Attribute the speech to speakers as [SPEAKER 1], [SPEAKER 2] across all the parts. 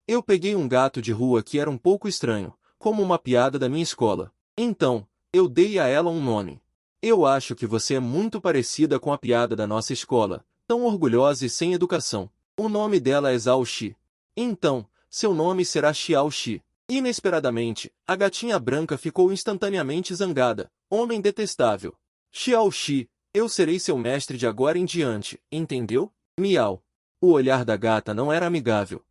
[SPEAKER 1] Eu peguei um gato de rua que era um pouco estranho, como uma piada da minha escola. Então, eu dei a ela um nome. Eu acho que você é muito parecida com a piada da nossa escola, tão orgulhosa e sem educação. O nome dela é Zhao Xi. Então, seu nome será Xiao Xi. Inesperadamente, a gatinha branca ficou instantaneamente zangada. Homem detestável. Xiao Xi, eu serei seu mestre de agora em diante, entendeu? Miau. O olhar da gata não era amigável.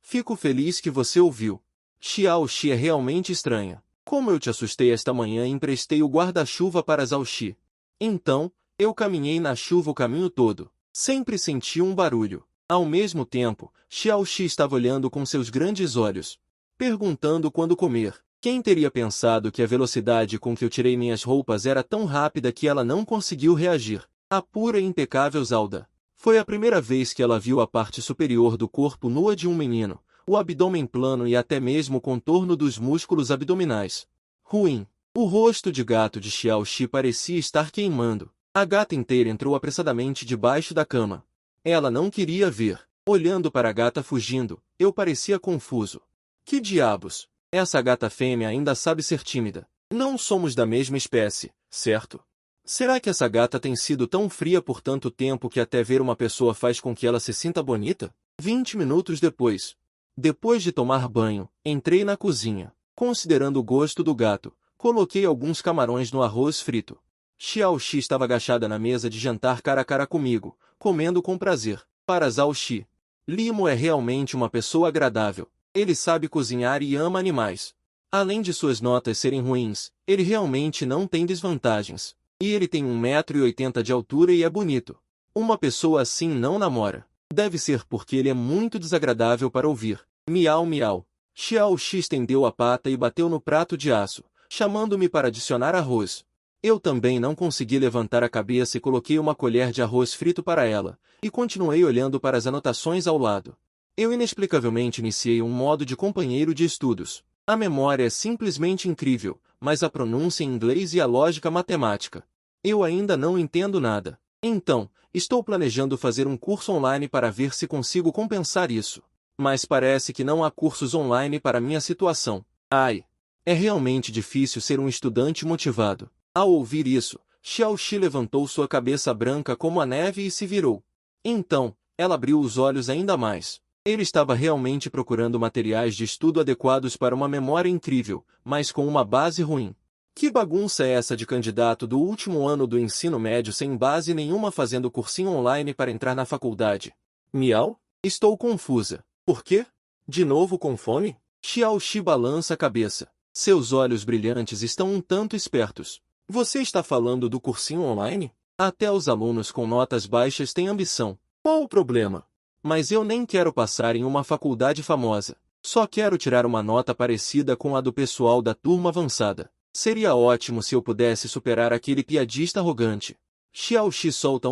[SPEAKER 1] Fico feliz que você ouviu. Xiao Xi é realmente estranha. Como eu te assustei esta manhã e emprestei o guarda-chuva para Zhao Xi. Então, eu caminhei na chuva o caminho todo. Sempre senti um barulho. Ao mesmo tempo, Xiao Xi estava olhando com seus grandes olhos, perguntando quando comer. Quem teria pensado que a velocidade com que eu tirei minhas roupas era tão rápida que ela não conseguiu reagir? A pura e impecável Zelda. Foi a primeira vez que ela viu a parte superior do corpo nua de um menino, o abdômen plano e até mesmo o contorno dos músculos abdominais. Ruim. O rosto de gato de Xiao Xi parecia estar queimando. A gata inteira entrou apressadamente debaixo da cama. Ela não queria ver. Olhando para a gata fugindo, eu parecia confuso. Que diabos? Essa gata fêmea ainda sabe ser tímida. Não somos da mesma espécie, certo? Será que essa gata tem sido tão fria por tanto tempo que até ver uma pessoa faz com que ela se sinta bonita? 20 minutos depois. Depois de tomar banho, entrei na cozinha. Considerando o gosto do gato, coloquei alguns camarões no arroz frito. Xiao Xi estava agachada na mesa de jantar cara a cara comigo, comendo com prazer. Para Zhao Xi, Limo é realmente uma pessoa agradável. Ele sabe cozinhar e ama animais. Além de suas notas serem ruins, ele realmente não tem desvantagens. E ele tem 1,80 m de altura e é bonito. Uma pessoa assim não namora. Deve ser porque ele é muito desagradável para ouvir. Miau miau. Xiao Xi estendeu a pata e bateu no prato de aço, chamando-me para adicionar arroz. Eu também não consegui levantar a cabeça e coloquei uma colher de arroz frito para ela, e continuei olhando para as anotações ao lado. Eu inexplicavelmente iniciei um modo de companheiro de estudos. A memória é simplesmente incrível, mas a pronúncia em inglês e a lógica matemática. Eu ainda não entendo nada. Então, estou planejando fazer um curso online para ver se consigo compensar isso. Mas parece que não há cursos online para minha situação. Ai! É realmente difícil ser um estudante motivado. Ao ouvir isso, Xiao Xi levantou sua cabeça branca como a neve e se virou. Então, ela abriu os olhos ainda mais. Ele estava realmente procurando materiais de estudo adequados para uma memória incrível, mas com uma base ruim. Que bagunça é essa de candidato do último ano do ensino médio sem base nenhuma fazendo cursinho online para entrar na faculdade? Miau? Estou confusa. Por quê? De novo com fome? Xiao Xi balança a cabeça. Seus olhos brilhantes estão um tanto espertos. Você está falando do cursinho online? Até os alunos com notas baixas têm ambição. Qual o problema? Mas eu nem quero passar em uma faculdade famosa. Só quero tirar uma nota parecida com a do pessoal da turma avançada. Seria ótimo se eu pudesse superar aquele piadista arrogante. Xiao Xi solta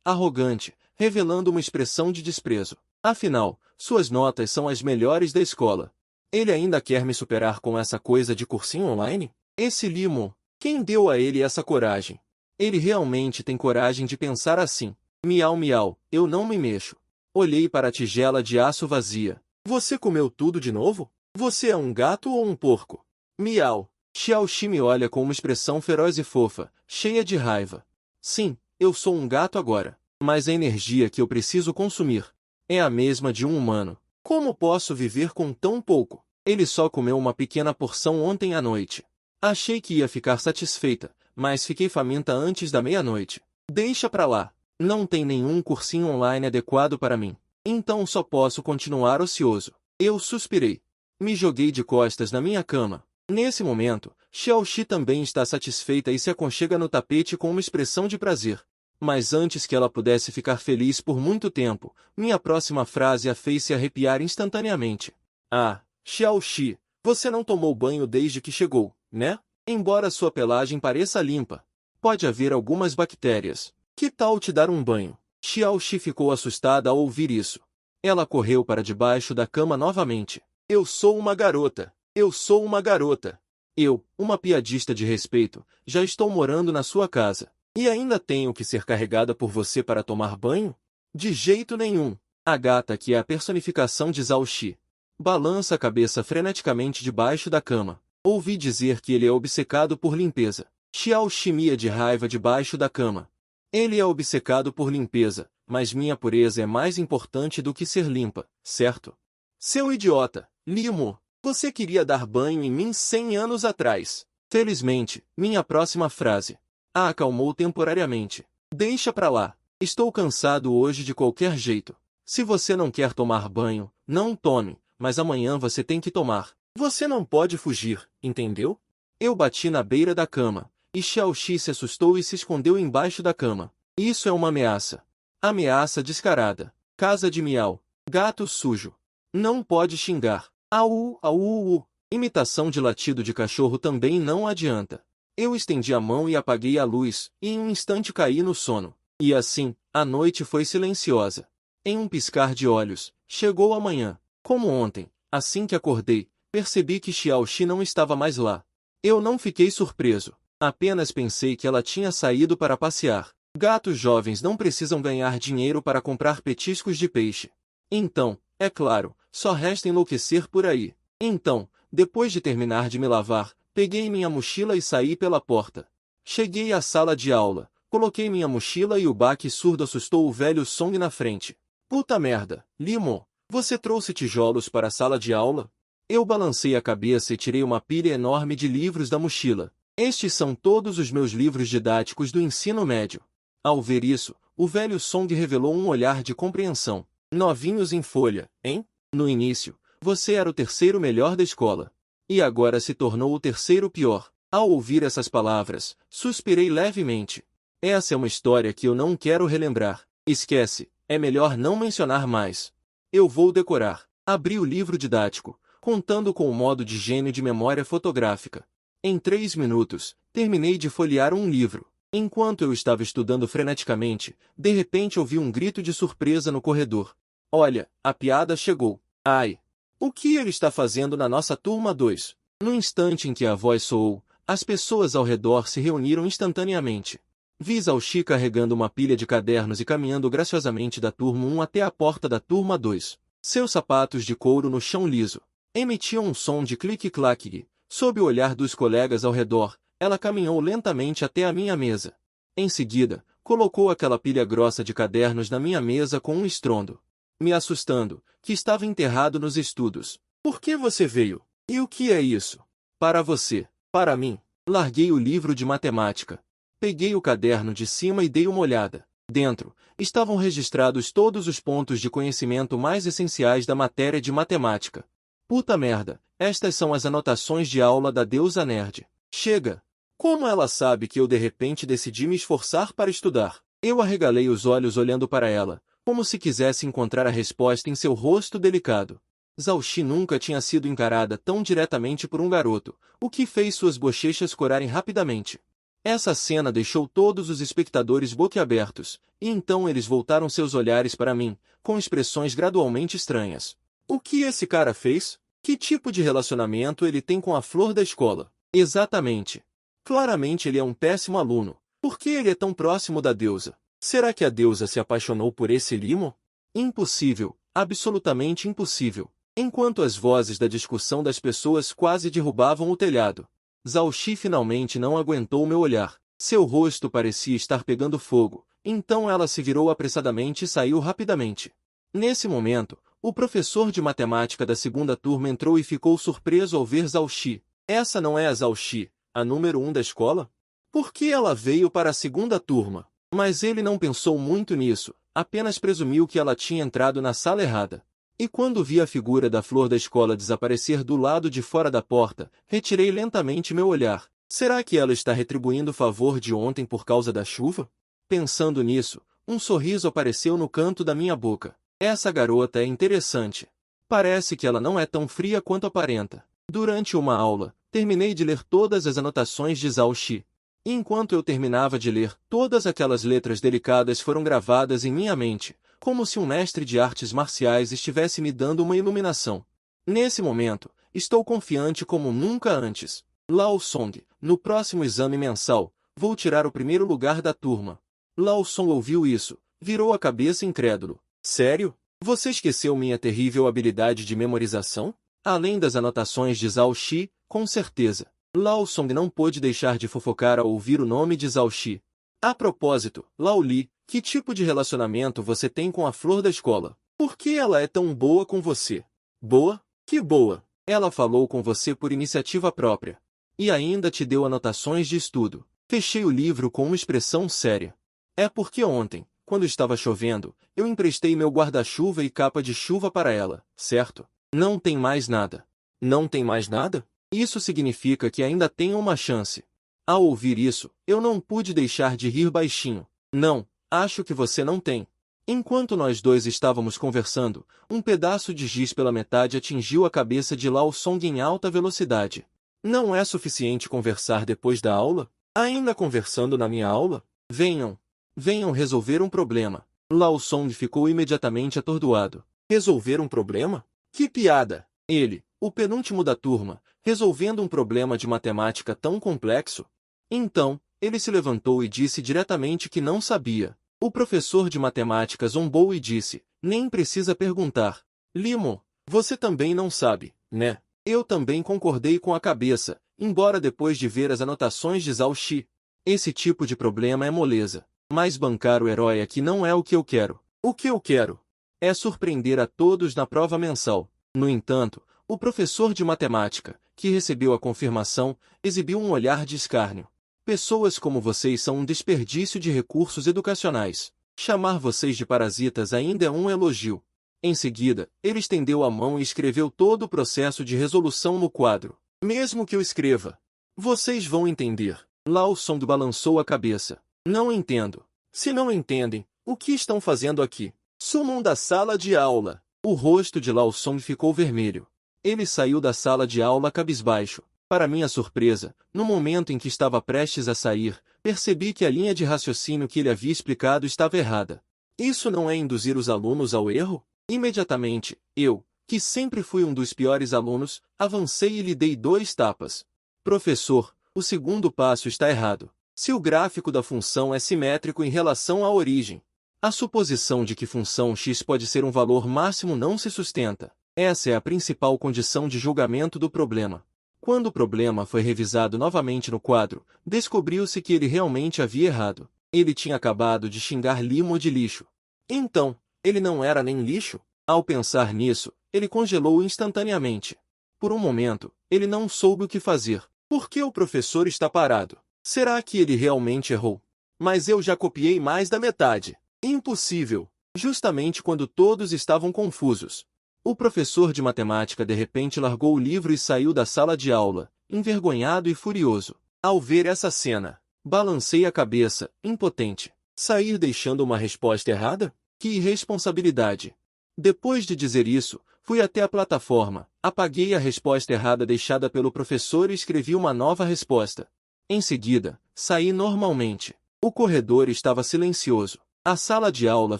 [SPEAKER 1] arrogante, revelando uma expressão de desprezo. Afinal, suas notas são as melhores da escola. Ele ainda quer me superar com essa coisa de cursinho online? Esse Limo, quem deu a ele essa coragem? Ele realmente tem coragem de pensar assim. Miau miau, eu não me mexo. Olhei para a tigela de aço vazia. Você comeu tudo de novo? Você é um gato ou um porco? Miau. Xiao Xi me olha com uma expressão feroz e fofa, cheia de raiva. Sim, eu sou um gato agora. Mas a energia que eu preciso consumir é a mesma de um humano. Como posso viver com tão pouco? Ele só comeu uma pequena porção ontem à noite. Achei que ia ficar satisfeita, mas fiquei faminta antes da meia-noite. Deixa pra lá. Não tem nenhum cursinho online adequado para mim. Então só posso continuar ocioso. Eu suspirei. Me joguei de costas na minha cama. Nesse momento, Xiao Xi também está satisfeita e se aconchega no tapete com uma expressão de prazer. Mas antes que ela pudesse ficar feliz por muito tempo, minha próxima frase a fez se arrepiar instantaneamente. Ah, Xiao Xi, você não tomou banho desde que chegou, né? Embora sua pelagem pareça limpa, pode haver algumas bactérias. Que tal te dar um banho? Xiao Xi ficou assustada ao ouvir isso. Ela correu para debaixo da cama novamente. Eu sou uma garota. Eu sou uma garota. Eu, uma piadista de respeito, já estou morando na sua casa. E ainda tenho que ser carregada por você para tomar banho? De jeito nenhum. A gata que é a personificação de Zhao Xi. Balança a cabeça freneticamente debaixo da cama. Ouvi dizer que ele é obcecado por limpeza. Xiao Xi mia de raiva debaixo da cama. Ele é obcecado por limpeza, mas minha pureza é mais importante do que ser limpa, certo? Seu idiota, Limo, você queria dar banho em mim 100 anos atrás. Felizmente, minha próxima frase a acalmou temporariamente. Deixa pra lá. Estou cansado hoje de qualquer jeito. Se você não quer tomar banho, não tome, mas amanhã você tem que tomar. Você não pode fugir, entendeu? Eu bati na beira da cama, e Xiao Xi se assustou e se escondeu embaixo da cama. Isso é uma ameaça. Ameaça descarada. Casa de miau. Gato sujo. Não pode xingar. Au, au, au. Imitação de latido de cachorro também não adianta. Eu estendi a mão e apaguei a luz, e em um instante caí no sono. E assim, a noite foi silenciosa. Em um piscar de olhos, chegou a manhã. Como ontem, assim que acordei, percebi que Xiao Xi não estava mais lá. Eu não fiquei surpreso. Apenas pensei que ela tinha saído para passear. Gatos jovens não precisam ganhar dinheiro para comprar petiscos de peixe. Então, é claro, só resta enlouquecer por aí. Então, depois de terminar de me lavar, peguei minha mochila e saí pela porta. Cheguei à sala de aula, coloquei minha mochila e o baque surdo assustou o velho Song na frente. Puta merda, Limo, você trouxe tijolos para a sala de aula? Eu balancei a cabeça e tirei uma pilha enorme de livros da mochila. Estes são todos os meus livros didáticos do ensino médio. Ao ver isso, o velho Song revelou um olhar de compreensão. Novinhos em folha, hein? No início, você era o terceiro melhor da escola. E agora se tornou o terceiro pior. Ao ouvir essas palavras, suspirei levemente. Essa é uma história que eu não quero relembrar. Esquece, é melhor não mencionar mais. Eu vou decorar. Abri o livro didático, contando com o modo de gênio de memória fotográfica. Em 3 minutos, terminei de folhear um livro. Enquanto eu estava estudando freneticamente, de repente ouvi um grito de surpresa no corredor. Olha, a piada chegou. Ai! O que ele está fazendo na nossa turma 2? No instante em que a voz soou, as pessoas ao redor se reuniram instantaneamente. Vi Zhao Xi carregando uma pilha de cadernos e caminhando graciosamente da turma 1 até a porta da turma 2. Seus sapatos de couro no chão liso emitiam um som de clique-claque. Sob o olhar dos colegas ao redor, ela caminhou lentamente até a minha mesa. Em seguida, colocou aquela pilha grossa de cadernos na minha mesa com um estrondo, me assustando, que estava enterrado nos estudos. Por que você veio? E o que é isso? Para você. Para mim. Larguei o livro de matemática. Peguei o caderno de cima e dei uma olhada. Dentro, estavam registrados todos os pontos de conhecimento mais essenciais da matéria de matemática. Puta merda, estas são as anotações de aula da deusa nerd. Chega! Como ela sabe que eu de repente decidi me esforçar para estudar? Eu arregalei os olhos olhando para ela, como se quisesse encontrar a resposta em seu rosto delicado. Zhao Xi nunca tinha sido encarada tão diretamente por um garoto, o que fez suas bochechas corarem rapidamente. Essa cena deixou todos os espectadores boquiabertos, e então eles voltaram seus olhares para mim, com expressões gradualmente estranhas. O que esse cara fez? Que tipo de relacionamento ele tem com a flor da escola? Exatamente. Claramente ele é um péssimo aluno. Por que ele é tão próximo da deusa? Será que a deusa se apaixonou por esse Limo? Impossível, absolutamente impossível. Enquanto as vozes da discussão das pessoas quase derrubavam o telhado, Zhao Xi finalmente não aguentou meu olhar. Seu rosto parecia estar pegando fogo, então ela se virou apressadamente e saiu rapidamente. Nesse momento, o professor de matemática da segunda turma entrou e ficou surpreso ao ver Zhao Xi. Essa não é a Zhao Xi, a número 1 da escola? Por que ela veio para a segunda turma? Mas ele não pensou muito nisso, apenas presumiu que ela tinha entrado na sala errada. E quando vi a figura da flor da escola desaparecer do lado de fora da porta, retirei lentamente meu olhar. Será que ela está retribuindo o favor de ontem por causa da chuva? Pensando nisso, um sorriso apareceu no canto da minha boca. Essa garota é interessante. Parece que ela não é tão fria quanto aparenta. Durante uma aula, terminei de ler todas as anotações de Zhao Xi. Enquanto eu terminava de ler, todas aquelas letras delicadas foram gravadas em minha mente, como se um mestre de artes marciais estivesse me dando uma iluminação. Nesse momento, estou confiante como nunca antes. Lao Song, no próximo exame mensal, vou tirar o primeiro lugar da turma. Lao Song ouviu isso, virou a cabeça incrédulo. Sério? Você esqueceu minha terrível habilidade de memorização? Além das anotações de Zhao Xi, com certeza. Lao Song não pôde deixar de fofocar ao ouvir o nome de Zhao Xi. A propósito, Lao Li, que tipo de relacionamento você tem com a flor da escola? Por que ela é tão boa com você? Boa? Que boa! Ela falou com você por iniciativa própria. E ainda te deu anotações de estudo. Fechei o livro com uma expressão séria. É porque ontem, quando estava chovendo, eu emprestei meu guarda-chuva e capa de chuva para ela, certo? Não tem mais nada. Não tem mais nada? Isso significa que ainda tenho uma chance. Ao ouvir isso, eu não pude deixar de rir baixinho. Não, acho que você não tem. Enquanto nós dois estávamos conversando, um pedaço de giz pela metade atingiu a cabeça de Lao Song em alta velocidade. Não é suficiente conversar depois da aula? Ainda conversando na minha aula? Venham. Venham resolver um problema. Lao Song ficou imediatamente atordoado. Resolver um problema? Que piada! Ele, o penúltimo da turma, resolvendo um problema de matemática tão complexo? Então, ele se levantou e disse diretamente que não sabia. O professor de matemática zombou e disse, nem precisa perguntar. Limo, você também não sabe, né? Eu também concordei com a cabeça, embora depois de ver as anotações de Zhao Xi. Esse tipo de problema é moleza. Mas bancar o herói aqui não é o que eu quero. O que eu quero é surpreender a todos na prova mensal. No entanto, o professor de matemática, que recebeu a confirmação, exibiu um olhar de escárnio. Pessoas como vocês são um desperdício de recursos educacionais. Chamar vocês de parasitas ainda é um elogio. Em seguida, ele estendeu a mão e escreveu todo o processo de resolução no quadro. Mesmo que eu escreva, vocês vão entender. Lao Song balançou a cabeça. Não entendo. Se não entendem, o que estão fazendo aqui? Sumam da sala de aula. O rosto de Lao Song ficou vermelho. Ele saiu da sala de aula cabisbaixo. Para minha surpresa, no momento em que estava prestes a sair, percebi que a linha de raciocínio que ele havia explicado estava errada. Isso não é induzir os alunos ao erro? Imediatamente, eu, que sempre fui um dos piores alunos, avancei e lhe dei 2 tapas. Professor, o segundo passo está errado. Se o gráfico da função é simétrico em relação à origem, a suposição de que função x pode ser um valor máximo não se sustenta. Essa é a principal condição de julgamento do problema. Quando o problema foi revisado novamente no quadro, descobriu-se que ele realmente havia errado. Ele tinha acabado de xingar Limo de lixo. Então, ele não era nem lixo? Ao pensar nisso, ele congelou instantaneamente. Por um momento, ele não soube o que fazer. Por que o professor está parado? Será que ele realmente errou? Mas eu já copiei mais da metade. Impossível! Justamente quando todos estavam confusos. O professor de matemática de repente largou o livro e saiu da sala de aula, envergonhado e furioso. Ao ver essa cena, balancei a cabeça, impotente. Sair deixando uma resposta errada? Que irresponsabilidade! Depois de dizer isso, fui até a plataforma, apaguei a resposta errada deixada pelo professor e escrevi uma nova resposta. Em seguida, saí normalmente. O corredor estava silencioso. A sala de aula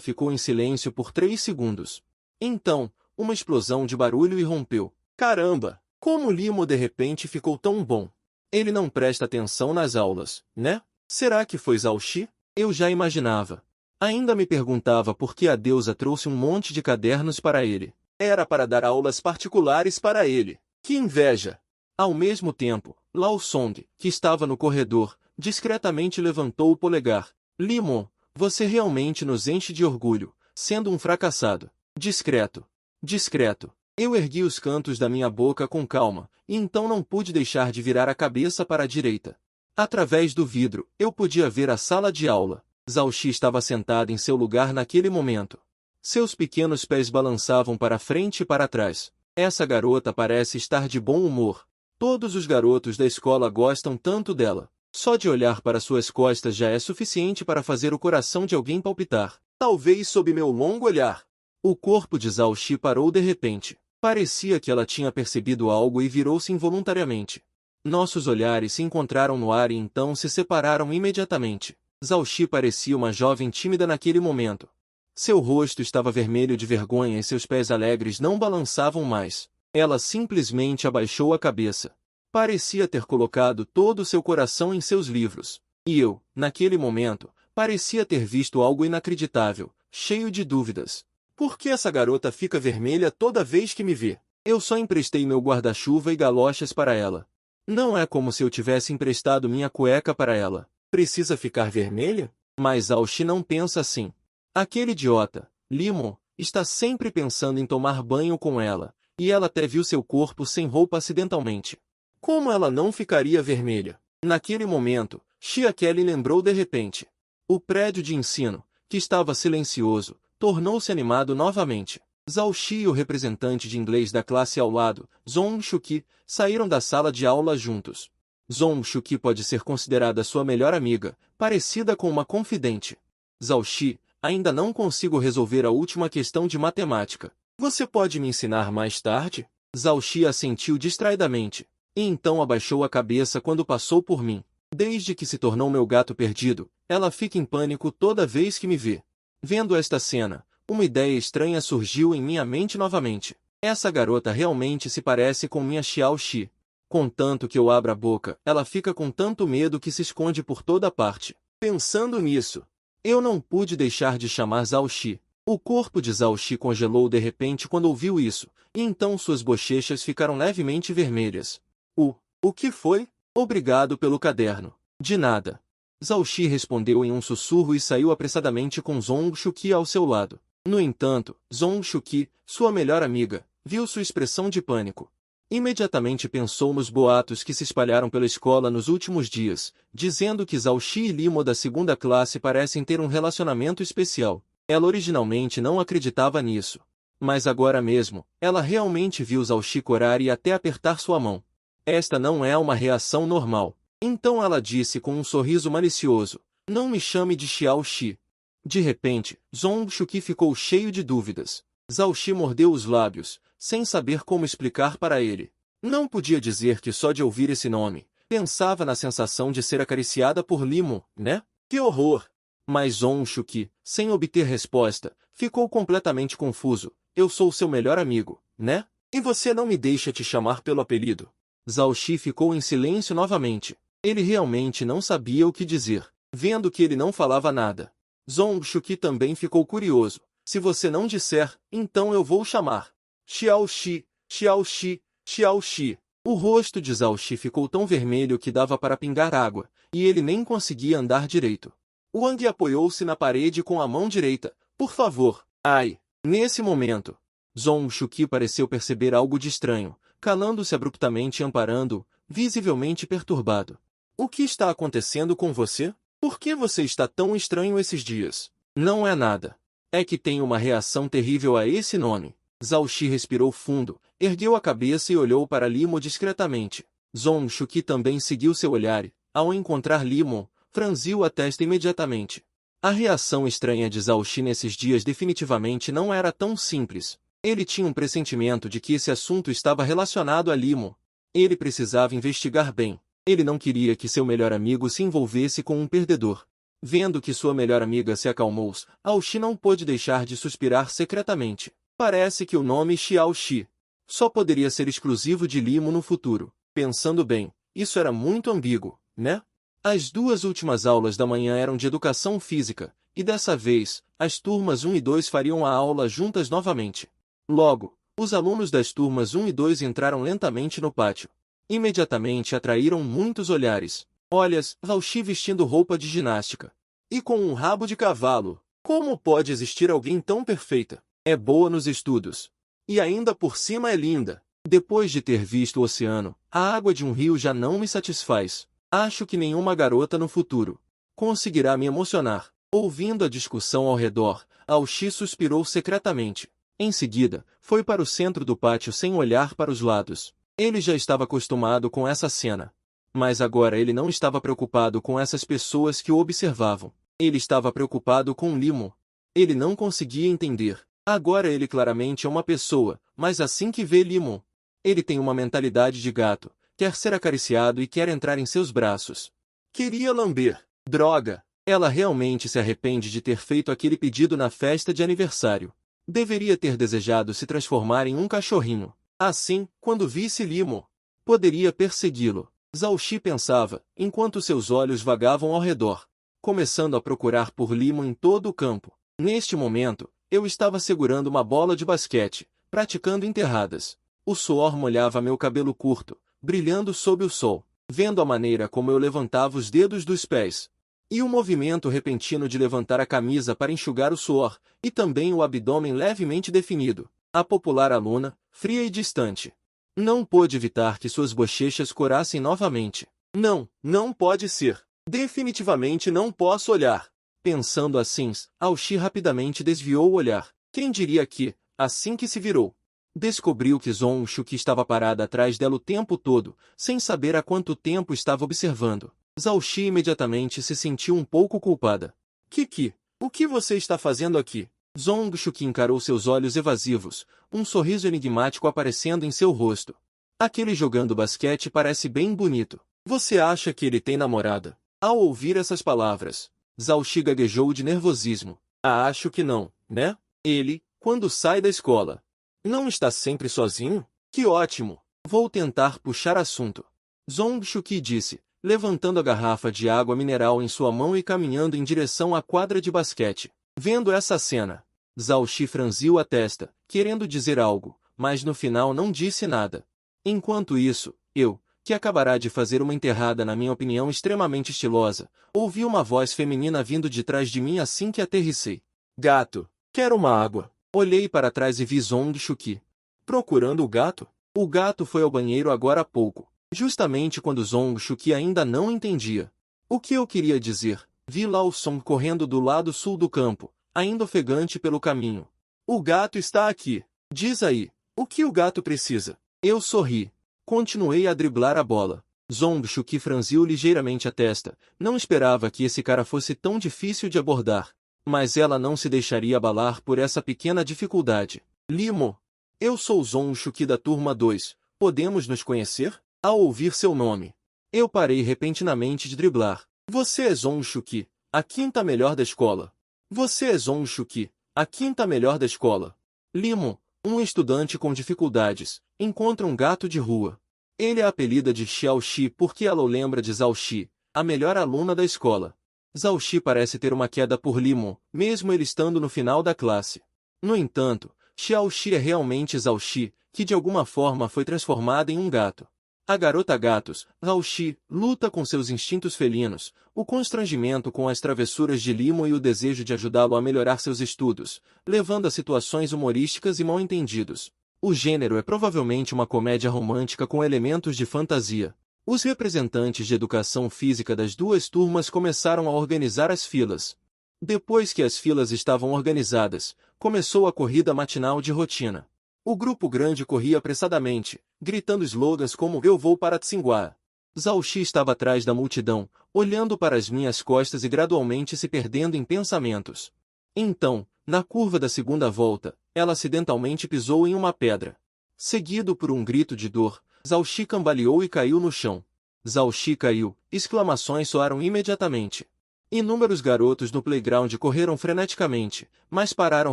[SPEAKER 1] ficou em silêncio por 3 segundos. Então, uma explosão de barulho irrompeu. Caramba! Como Limo de repente ficou tão bom? Ele não presta atenção nas aulas, né? Será que foi Zhao Xi? Eu já imaginava. Ainda me perguntava por que a deusa trouxe um monte de cadernos para ele. Era para dar aulas particulares para ele. Que inveja! Ao mesmo tempo, Lao Song, que estava no corredor, discretamente levantou o polegar. Limo, você realmente nos enche de orgulho, sendo um fracassado. Discreto. Discreto. Eu ergui os cantos da minha boca com calma, e então não pude deixar de virar a cabeça para a direita. Através do vidro, eu podia ver a sala de aula. Zhao Xi estava sentada em seu lugar naquele momento. Seus pequenos pés balançavam para frente e para trás. Essa garota parece estar de bom humor. Todos os garotos da escola gostam tanto dela. Só de olhar para suas costas já é suficiente para fazer o coração de alguém palpitar. Talvez sob meu longo olhar. O corpo de Zhao Xi parou de repente. Parecia que ela tinha percebido algo e virou-se involuntariamente. Nossos olhares se encontraram no ar e então se separaram imediatamente. Zhao Xi parecia uma jovem tímida naquele momento. Seu rosto estava vermelho de vergonha e seus pés alegres não balançavam mais. Ela simplesmente abaixou a cabeça. Parecia ter colocado todo o seu coração em seus livros. E eu, naquele momento, parecia ter visto algo inacreditável, cheio de dúvidas. Por que essa garota fica vermelha toda vez que me vê? Eu só emprestei meu guarda-chuva e galochas para ela. Não é como se eu tivesse emprestado minha cueca para ela. Precisa ficar vermelha? Mas Aoshi não pensa assim. Aquele idiota, Limon, está sempre pensando em tomar banho com ela, e ela até viu seu corpo sem roupa acidentalmente. Como ela não ficaria vermelha? Naquele momento, Tia Kelly lembrou de repente. O prédio de ensino, que estava silencioso, tornou-se animado novamente. Zhao Xi e o representante de inglês da classe ao lado, Zhong Shuqi, saíram da sala de aula juntos. Zhong Shuqi pode ser considerada sua melhor amiga, parecida com uma confidente. Zhao Xi, ainda não consigo resolver a última questão de matemática. Você pode me ensinar mais tarde? Zhao Xi assentiu distraidamente, e então abaixou a cabeça quando passou por mim. Desde que se tornou meu gato perdido, ela fica em pânico toda vez que me vê. Vendo esta cena, uma ideia estranha surgiu em minha mente novamente. Essa garota realmente se parece com minha Xiao Xi. Contanto que eu abra a boca, ela fica com tanto medo que se esconde por toda parte. Pensando nisso, eu não pude deixar de chamar Zhao Xi. O corpo de Zhao Xi congelou de repente quando ouviu isso, e então suas bochechas ficaram levemente vermelhas. O que foi? Obrigado pelo caderno. De nada. Zhao Xi respondeu em um sussurro e saiu apressadamente com Zhong Shuqi ao seu lado. No entanto, Zhong Shuqi, sua melhor amiga, viu sua expressão de pânico. Imediatamente pensou nos boatos que se espalharam pela escola nos últimos dias, dizendo que Zhao Xi e Limo da segunda classe parecem ter um relacionamento especial. Ela originalmente não acreditava nisso. Mas agora mesmo, ela realmente viu Zhao Xi corar e até apertar sua mão. Esta não é uma reação normal. Então ela disse com um sorriso malicioso, não me chame de Xiao Xi. De repente, Zhong Shuqi ficou cheio de dúvidas. Zhao Xi mordeu os lábios, sem saber como explicar para ele. Não podia dizer que só de ouvir esse nome, pensava na sensação de ser acariciada por Limo, né? Que horror! Mas Zhong Shuqi, sem obter resposta, ficou completamente confuso. Eu sou seu melhor amigo, né? E você não me deixa te chamar pelo apelido. Zhao Xi ficou em silêncio novamente. Ele realmente não sabia o que dizer, vendo que ele não falava nada. Zhong Shuqi também ficou curioso. Se você não disser, então eu vou chamar. Xiao Xi, Xiao Xi, Xiao Xi. O rosto de Zhao Xi ficou tão vermelho que dava para pingar água, e ele nem conseguia andar direito. Wang apoiou-se na parede com a mão direita. Por favor. Ai! Nesse momento, Zhong Shuqi pareceu perceber algo de estranho, calando-se abruptamente e amparando-o, visivelmente perturbado. O que está acontecendo com você? Por que você está tão estranho esses dias? Não é nada. É que tenho uma reação terrível a esse nome. Zhao Xi respirou fundo, ergueu a cabeça e olhou para Limo discretamente. Zhong Shuqi também seguiu seu olhar e, ao encontrar Limo, franziu a testa imediatamente. A reação estranha de Zhao Xi nesses dias definitivamente não era tão simples. Ele tinha um pressentimento de que esse assunto estava relacionado a Limo. Ele precisava investigar bem. Ele não queria que seu melhor amigo se envolvesse com um perdedor. Vendo que sua melhor amiga se acalmou, Aoshi não pôde deixar de suspirar secretamente. Parece que o nome Xiao Xi só poderia ser exclusivo de Limo no futuro. Pensando bem, isso era muito ambíguo, né? As duas últimas aulas da manhã eram de educação física, e dessa vez, as turmas 1 e 2 fariam a aula juntas novamente. Logo, os alunos das turmas 1 e 2 entraram lentamente no pátio. Imediatamente atraíram muitos olhares. Olhas, Zhao Xi vestindo roupa de ginástica. E com um rabo de cavalo. Como pode existir alguém tão perfeita? É boa nos estudos. E ainda por cima é linda. Depois de ter visto o oceano, a água de um rio já não me satisfaz. Acho que nenhuma garota no futuro conseguirá me emocionar. Ouvindo a discussão ao redor, Aoshi suspirou secretamente. Em seguida, foi para o centro do pátio sem olhar para os lados. Ele já estava acostumado com essa cena. Mas agora ele não estava preocupado com essas pessoas que o observavam. Ele estava preocupado com Limo. Ele não conseguia entender. Agora ele claramente é uma pessoa, mas assim que vê Limo, ele tem uma mentalidade de gato, quer ser acariciado e quer entrar em seus braços. Queria lamber. Droga! Ela realmente se arrepende de ter feito aquele pedido na festa de aniversário. Deveria ter desejado se transformar em um cachorrinho. Assim, quando visse Limo, poderia persegui-lo. Zhao Xi pensava, enquanto seus olhos vagavam ao redor, começando a procurar por Limo em todo o campo. Neste momento, Eu estava segurando uma bola de basquete, praticando enterradas. O suor molhava meu cabelo curto, brilhando sob o sol, vendo a maneira como eu levantava os dedos dos pés. E o movimento repentino de levantar a camisa para enxugar o suor, e também o abdômen levemente definido. A popular aluna, fria e distante. Não pôde evitar que suas bochechas corassem novamente. Não, não pode ser. Definitivamente não posso olhar. Pensando assim, Aoshi rapidamente desviou o olhar. Quem diria que, assim que se virou, descobriu que Zong-Shuki estava parada atrás dela o tempo todo, sem saber há quanto tempo estava observando. Zhao-Xi imediatamente se sentiu um pouco culpada. Kiki, o que você está fazendo aqui? Zong-Shuki encarou seus olhos evasivos, um sorriso enigmático aparecendo em seu rosto. Aquele jogando basquete parece bem bonito. Você acha que ele tem namorada? Ao ouvir essas palavras, Zhao-Xi gaguejou de nervosismo. Acho que não, né? Ele, quando sai da escola, não está sempre sozinho? Que ótimo! Vou tentar puxar assunto. Zong-Shuki disse, levantando a garrafa de água mineral em sua mão e caminhando em direção à quadra de basquete. Vendo essa cena, Zhao-Xi franziu a testa, querendo dizer algo, mas no final não disse nada. Enquanto isso, eu, que acabará de fazer uma enterrada na minha opinião extremamente estilosa, ouvi uma voz feminina vindo de trás de mim assim que aterrissei. Gato, quero uma água. Olhei para trás e vi Zong-Shuki. Procurando o gato? O gato foi ao banheiro agora há pouco, justamente quando Zong-Shuki ainda não entendia. O que eu queria dizer? Vi Lao Song correndo do lado sul do campo, ainda ofegante pelo caminho. O gato está aqui. Diz aí, o que o gato precisa? Eu sorri. Continuei a driblar a bola. Zong-Shuki franziu ligeiramente a testa. Não esperava que esse cara fosse tão difícil de abordar. Mas ela não se deixaria abalar por essa pequena dificuldade. Limo. Eu sou Zong-Shuki da turma 2. Podemos nos conhecer? Ao ouvir seu nome, eu parei repentinamente de driblar. Você é Zong-Shuki, a quinta melhor da escola. Você é Zong-Shuki, a quinta melhor da escola. Limo, um estudante com dificuldades, encontra um gato de rua. Ele a apelida de Xiaoxi porque ela o lembra de Zhao-Xi, a melhor aluna da escola. Zhao-Xi parece ter uma queda por Limo, mesmo ele estando no final da classe. No entanto, Xiaoxi é realmente Zhao-Xi, que de alguma forma foi transformada em um gato. A garota gatos, Zhao-Xi, luta com seus instintos felinos, o constrangimento com as travessuras de Limo e o desejo de ajudá-lo a melhorar seus estudos, levando a situações humorísticas e mal-entendidos. O gênero é provavelmente uma comédia romântica com elementos de fantasia. Os representantes de educação física das duas turmas começaram a organizar as filas. Depois que as filas estavam organizadas, começou a corrida matinal de rotina. O grupo grande corria apressadamente, gritando slogans como "Eu vou para Tsinghua". Zhao-Xi estava atrás da multidão, olhando para as minhas costas e gradualmente se perdendo em pensamentos. Então, na curva da segunda volta, ela acidentalmente pisou em uma pedra. Seguido por um grito de dor, Zhao-Xi cambaleou e caiu no chão. Zhao-Xi caiu, exclamações soaram imediatamente. Inúmeros garotos no playground correram freneticamente, mas pararam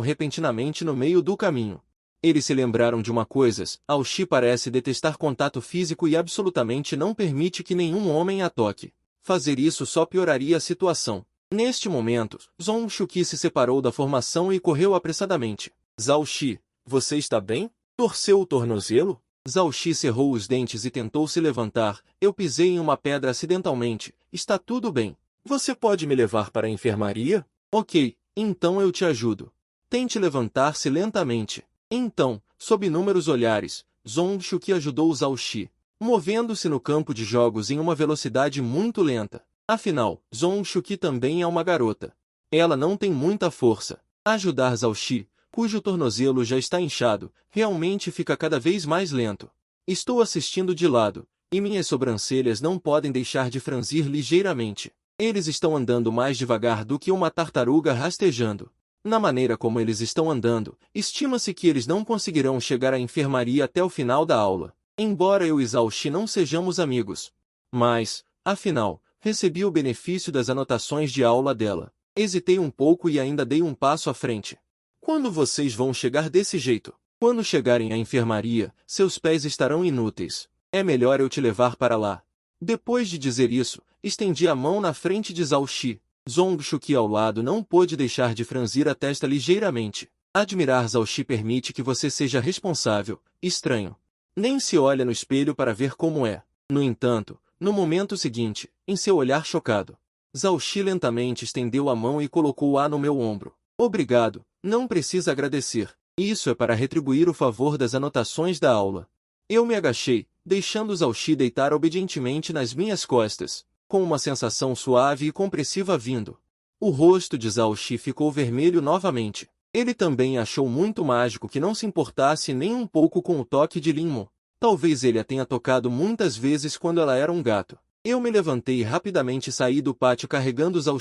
[SPEAKER 1] repentinamente no meio do caminho. Eles se lembraram de uma coisa, Zhao-Xi parece detestar contato físico e absolutamente não permite que nenhum homem a toque. Fazer isso só pioraria a situação. Neste momento, Zong-Shuki se separou da formação e correu apressadamente. Zhao-Xi, você está bem? Torceu o tornozelo? Zhao-Xi cerrou os dentes e tentou se levantar. Eu pisei em uma pedra acidentalmente. Está tudo bem. Você pode me levar para a enfermaria? Ok, então eu te ajudo. Tente levantar-se lentamente. Então, sob inúmeros olhares, Zong-Shuki ajudou Zhao-Xi, movendo-se no campo de jogos em uma velocidade muito lenta. Afinal, Zong-Shuki também é uma garota. Ela não tem muita força. Ajudar Zhao-Xi, cujo tornozelo já está inchado, realmente fica cada vez mais lento. Estou assistindo de lado, e minhas sobrancelhas não podem deixar de franzir ligeiramente. Eles estão andando mais devagar do que uma tartaruga rastejando. Na maneira como eles estão andando, estima-se que eles não conseguirão chegar à enfermaria até o final da aula. Embora eu e Zhao-Xi não sejamos amigos. Mas, afinal, recebi o benefício das anotações de aula dela. Hesitei um pouco e ainda dei um passo à frente. Quando vocês vão chegar desse jeito? Quando chegarem à enfermaria, seus pés estarão inúteis. É melhor eu te levar para lá. Depois de dizer isso, estendi a mão na frente de Zhao-Xi. Zong-Shuki ao lado não pôde deixar de franzir a testa ligeiramente. Admirar Zhao permite que você seja responsável, estranho. Nem se olha no espelho para ver como é. No entanto, no momento seguinte, em seu olhar chocado, Zhao lentamente estendeu a mão e colocou-a no meu ombro. Obrigado, não precisa agradecer. Isso é para retribuir o favor das anotações da aula. Eu me agachei, deixando Zhao deitar obedientemente nas minhas costas, com uma sensação suave e compressiva vindo. O rosto de Zhao ficou vermelho novamente. Ele também achou muito mágico que não se importasse nem um pouco com o toque de Linmo. Talvez ele a tenha tocado muitas vezes quando ela era um gato. Eu me levantei e rapidamente saí do pátio carregando Zhao,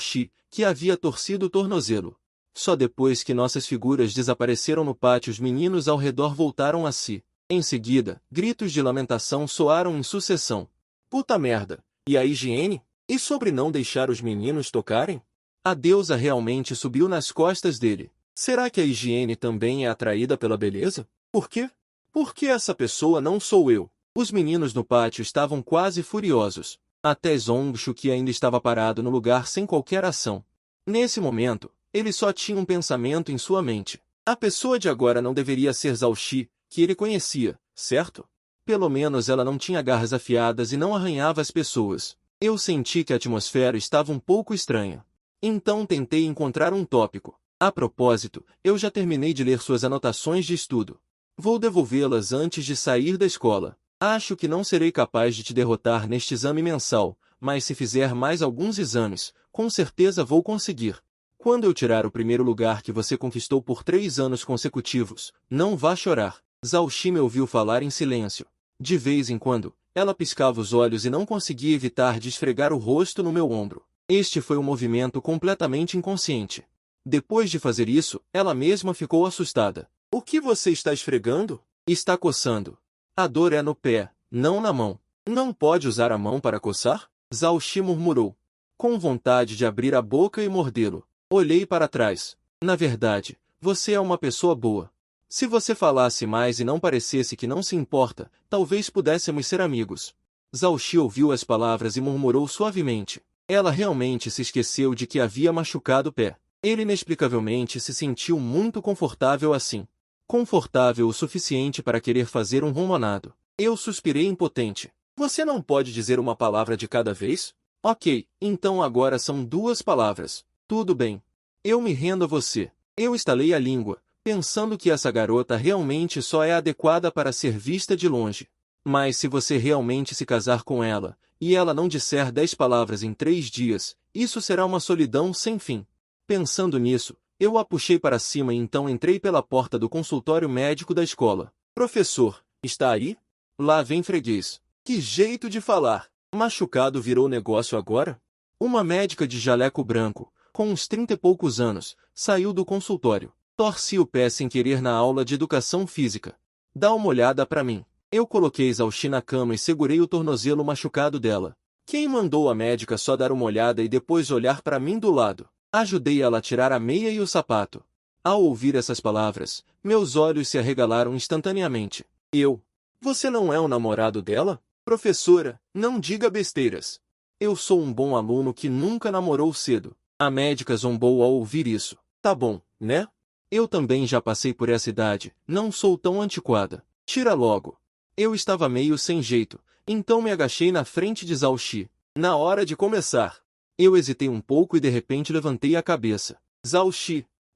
[SPEAKER 1] que havia torcido o tornozelo. Só depois que nossas figuras desapareceram no pátio os meninos ao redor voltaram a si. Em seguida, gritos de lamentação soaram em sucessão. Puta merda! E a higiene? E sobre não deixar os meninos tocarem? A deusa realmente subiu nas costas dele. Será que a higiene também é atraída pela beleza? Por quê? Porque essa pessoa não sou eu. Os meninos no pátio estavam quase furiosos. Até Zhongxu que ainda estava parado no lugar sem qualquer ação. Nesse momento, ele só tinha um pensamento em sua mente. A pessoa de agora não deveria ser Zhao, que ele conhecia, certo? Pelo menos ela não tinha garras afiadas e não arranhava as pessoas. Eu senti que a atmosfera estava um pouco estranha. Então tentei encontrar um tópico. A propósito, eu já terminei de ler suas anotações de estudo. Vou devolvê-las antes de sair da escola. Acho que não serei capaz de te derrotar neste exame mensal, mas se fizer mais alguns exames, com certeza vou conseguir. Quando eu tirar o primeiro lugar que você conquistou por 3 anos consecutivos, não vá chorar. Zhao me ouviu falar em silêncio. De vez em quando, ela piscava os olhos e não conseguia evitar de esfregar o rosto no meu ombro. Este foi um movimento completamente inconsciente. Depois de fazer isso, ela mesma ficou assustada. O que você está esfregando? Está coçando. A dor é no pé, não na mão. Não pode usar a mão para coçar? Zhao murmurou, com vontade de abrir a boca e mordê-lo. Olhei para trás. Na verdade, você é uma pessoa boa. Se você falasse mais e não parecesse que não se importa, talvez pudéssemos ser amigos. Zhao ouviu as palavras e murmurou suavemente. Ela realmente se esqueceu de que havia machucado o pé. Ele inexplicavelmente se sentiu muito confortável assim. Confortável o suficiente para querer fazer um ronronado. Eu suspirei impotente. Você não pode dizer uma palavra de cada vez? Ok, então agora são 2 palavras. Tudo bem. Eu me rendo a você. Eu estalei a língua, pensando que essa garota realmente só é adequada para ser vista de longe. Mas se você realmente se casar com ela, e ela não disser 10 palavras em 3 dias, isso será uma solidão sem fim. Pensando nisso, eu a puxei para cima e então entrei pela porta do consultório médico da escola. Professor, está aí? Lá vem freguês. Que jeito de falar! Machucado virou negócio agora? Uma médica de jaleco branco, com uns 30 e poucos anos, saiu do consultório. Torci o pé sem querer na aula de educação física. Dá uma olhada para mim. Eu coloquei Zhao na cama e segurei o tornozelo machucado dela. Quem mandou a médica só dar uma olhada e depois olhar para mim do lado? Ajudei ela a tirar a meia e o sapato. Ao ouvir essas palavras, meus olhos se arregalaram instantaneamente. Você não é o namorado dela? Professora, não diga besteiras. Eu sou um bom aluno que nunca namorou cedo. A médica zombou ao ouvir isso. Tá bom, né? Eu também já passei por essa idade, não sou tão antiquada. Tira logo. Eu estava meio sem jeito, então me agachei na frente de Zhao. Na hora de começar, eu hesitei um pouco e de repente levantei a cabeça. Zhao,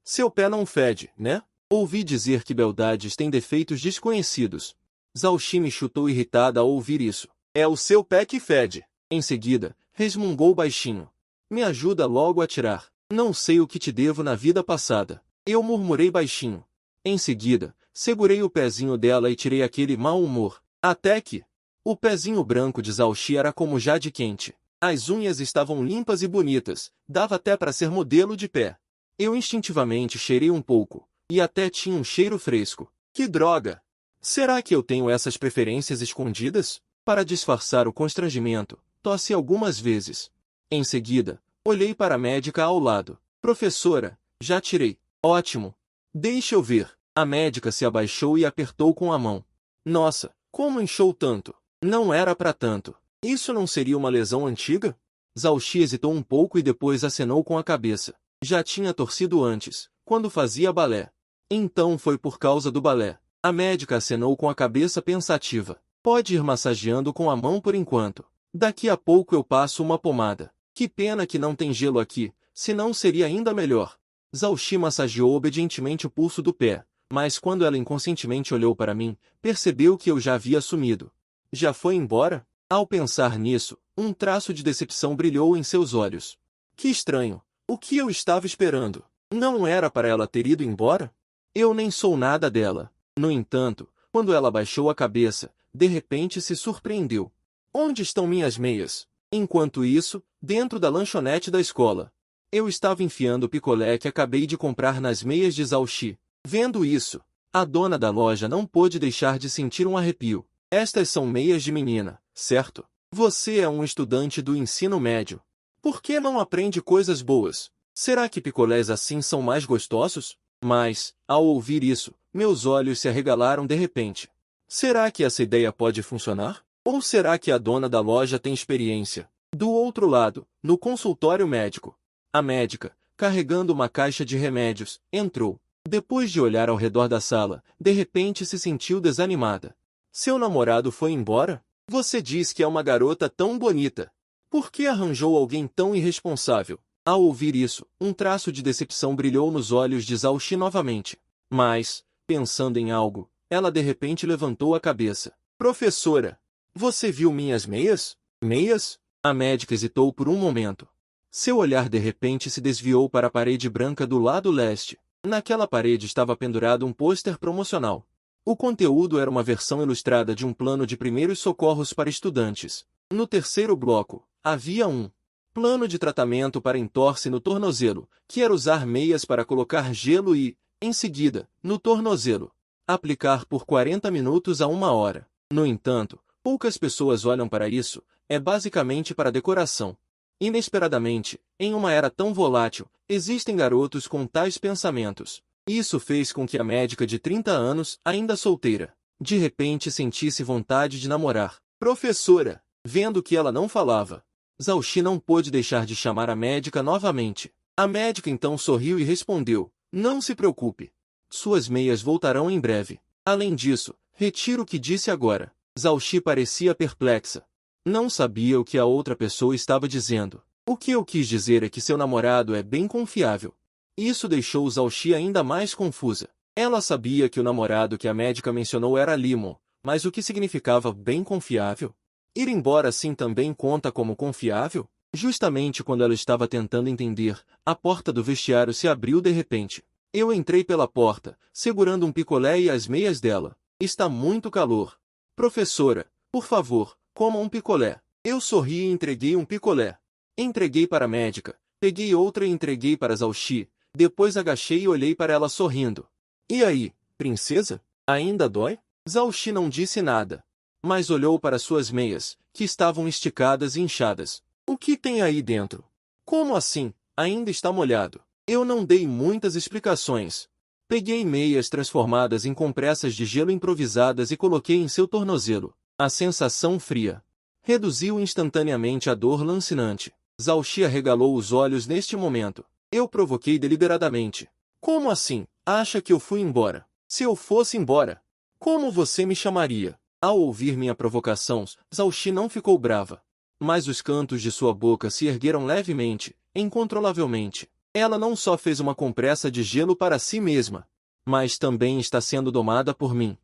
[SPEAKER 1] seu pé não fede, né? Ouvi dizer que beldades têm defeitos desconhecidos. Zhao me chutou irritada ao ouvir isso. É o seu pé que fede. Em seguida, resmungou baixinho. Me ajuda logo a tirar. Não sei o que te devo na vida passada. Eu murmurei baixinho. Em seguida, segurei o pezinho dela e tirei aquele mau humor. Até que o pezinho branco de Zhao era como jade quente. As unhas estavam limpas e bonitas, dava até para ser modelo de pé. Eu instintivamente cheirei um pouco, e até tinha um cheiro fresco. Que droga! Será que eu tenho essas preferências escondidas? Para disfarçar o constrangimento, tossi algumas vezes. Em seguida, olhei para a médica ao lado. Professora, já tirei. Ótimo. Deixa eu ver. A médica se abaixou e apertou com a mão. Nossa, como inchou tanto. Não era para tanto. Isso não seria uma lesão antiga? Zhao hesitou um pouco e depois acenou com a cabeça. Já tinha torcido antes, quando fazia balé. Então foi por causa do balé. A médica acenou com a cabeça pensativa. Pode ir massageando com a mão por enquanto. Daqui a pouco eu passo uma pomada. Que pena que não tem gelo aqui, senão seria ainda melhor. Zhao Xi massageou obedientemente o pulso do pé, mas quando ela inconscientemente olhou para mim, percebeu que eu já havia sumido. Já foi embora? Ao pensar nisso, um traço de decepção brilhou em seus olhos. Que estranho. O que eu estava esperando? Não era para ela ter ido embora? Eu nem sou nada dela. No entanto, quando ela baixou a cabeça, de repente se surpreendeu. Onde estão minhas meias? Enquanto isso, dentro da lanchonete da escola, eu estava enfiando o picolé que acabei de comprar nas meias de Zhao Xi. Vendo isso, a dona da loja não pôde deixar de sentir um arrepio. Estas são meias de menina, certo? Você é um estudante do ensino médio. Por que não aprende coisas boas? Será que picolés assim são mais gostosos? Mas, ao ouvir isso, meus olhos se arregalaram de repente. Será que essa ideia pode funcionar? Ou será que a dona da loja tem experiência? Do outro lado, no consultório médico, a médica, carregando uma caixa de remédios, entrou. Depois de olhar ao redor da sala, de repente se sentiu desanimada. Seu namorado foi embora? Você diz que é uma garota tão bonita. Por que arranjou alguém tão irresponsável? Ao ouvir isso, um traço de decepção brilhou nos olhos de Zhao Xi novamente. Mas, pensando em algo, ela de repente levantou a cabeça. Professora, você viu minhas meias? Meias? A médica hesitou por um momento. Seu olhar de repente se desviou para a parede branca do lado leste. Naquela parede estava pendurado um pôster promocional. O conteúdo era uma versão ilustrada de um plano de primeiros socorros para estudantes. No terceiro bloco, havia um plano de tratamento para entorse no tornozelo, que era usar meias para colocar gelo e, em seguida, no tornozelo, aplicar por 40 minutos a 1 hora. No entanto, poucas pessoas olham para isso, é basicamente para decoração. Inesperadamente, em uma era tão volátil, existem garotos com tais pensamentos. Isso fez com que a médica de 30 anos, ainda solteira, de repente sentisse vontade de namorar. Professora, vendo que ela não falava, Zhao Xi não pôde deixar de chamar a médica novamente. A médica então sorriu e respondeu, não se preocupe. Suas meias voltarão em breve. Além disso, retiro o que disse agora. Zhao Xi parecia perplexa. Não sabia o que a outra pessoa estava dizendo. O que eu quis dizer é que seu namorado é bem confiável. Isso deixou Zhao Xi ainda mais confusa. Ela sabia que o namorado que a médica mencionou era Limon, mas o que significava bem confiável? Ir embora assim também conta como confiável? Justamente quando ela estava tentando entender, a porta do vestiário se abriu de repente. Eu entrei pela porta, segurando um picolé e as meias dela. Está muito calor. Professora, por favor, coma um picolé. Eu sorri e entreguei um picolé. Entreguei para a médica, peguei outra e entreguei para Zhao Xi, depois agachei e olhei para ela sorrindo. E aí, princesa? Ainda dói? Zhao Xi não disse nada, mas olhou para suas meias, que estavam esticadas e inchadas. O que tem aí dentro? Como assim? Ainda está molhado. Eu não dei muitas explicações. Peguei meias transformadas em compressas de gelo improvisadas e coloquei em seu tornozelo. A sensação fria reduziu instantaneamente a dor lancinante. Zhao Xi arregalou os olhos neste momento. Eu provoquei deliberadamente. Como assim? Acha que eu fui embora? Se eu fosse embora, como você me chamaria? Ao ouvir minha provocação, Zhao Xi não ficou brava. Mas os cantos de sua boca se ergueram levemente, incontrolavelmente. Ela não só fez uma compressa de gelo para si mesma, mas também está sendo domada por mim.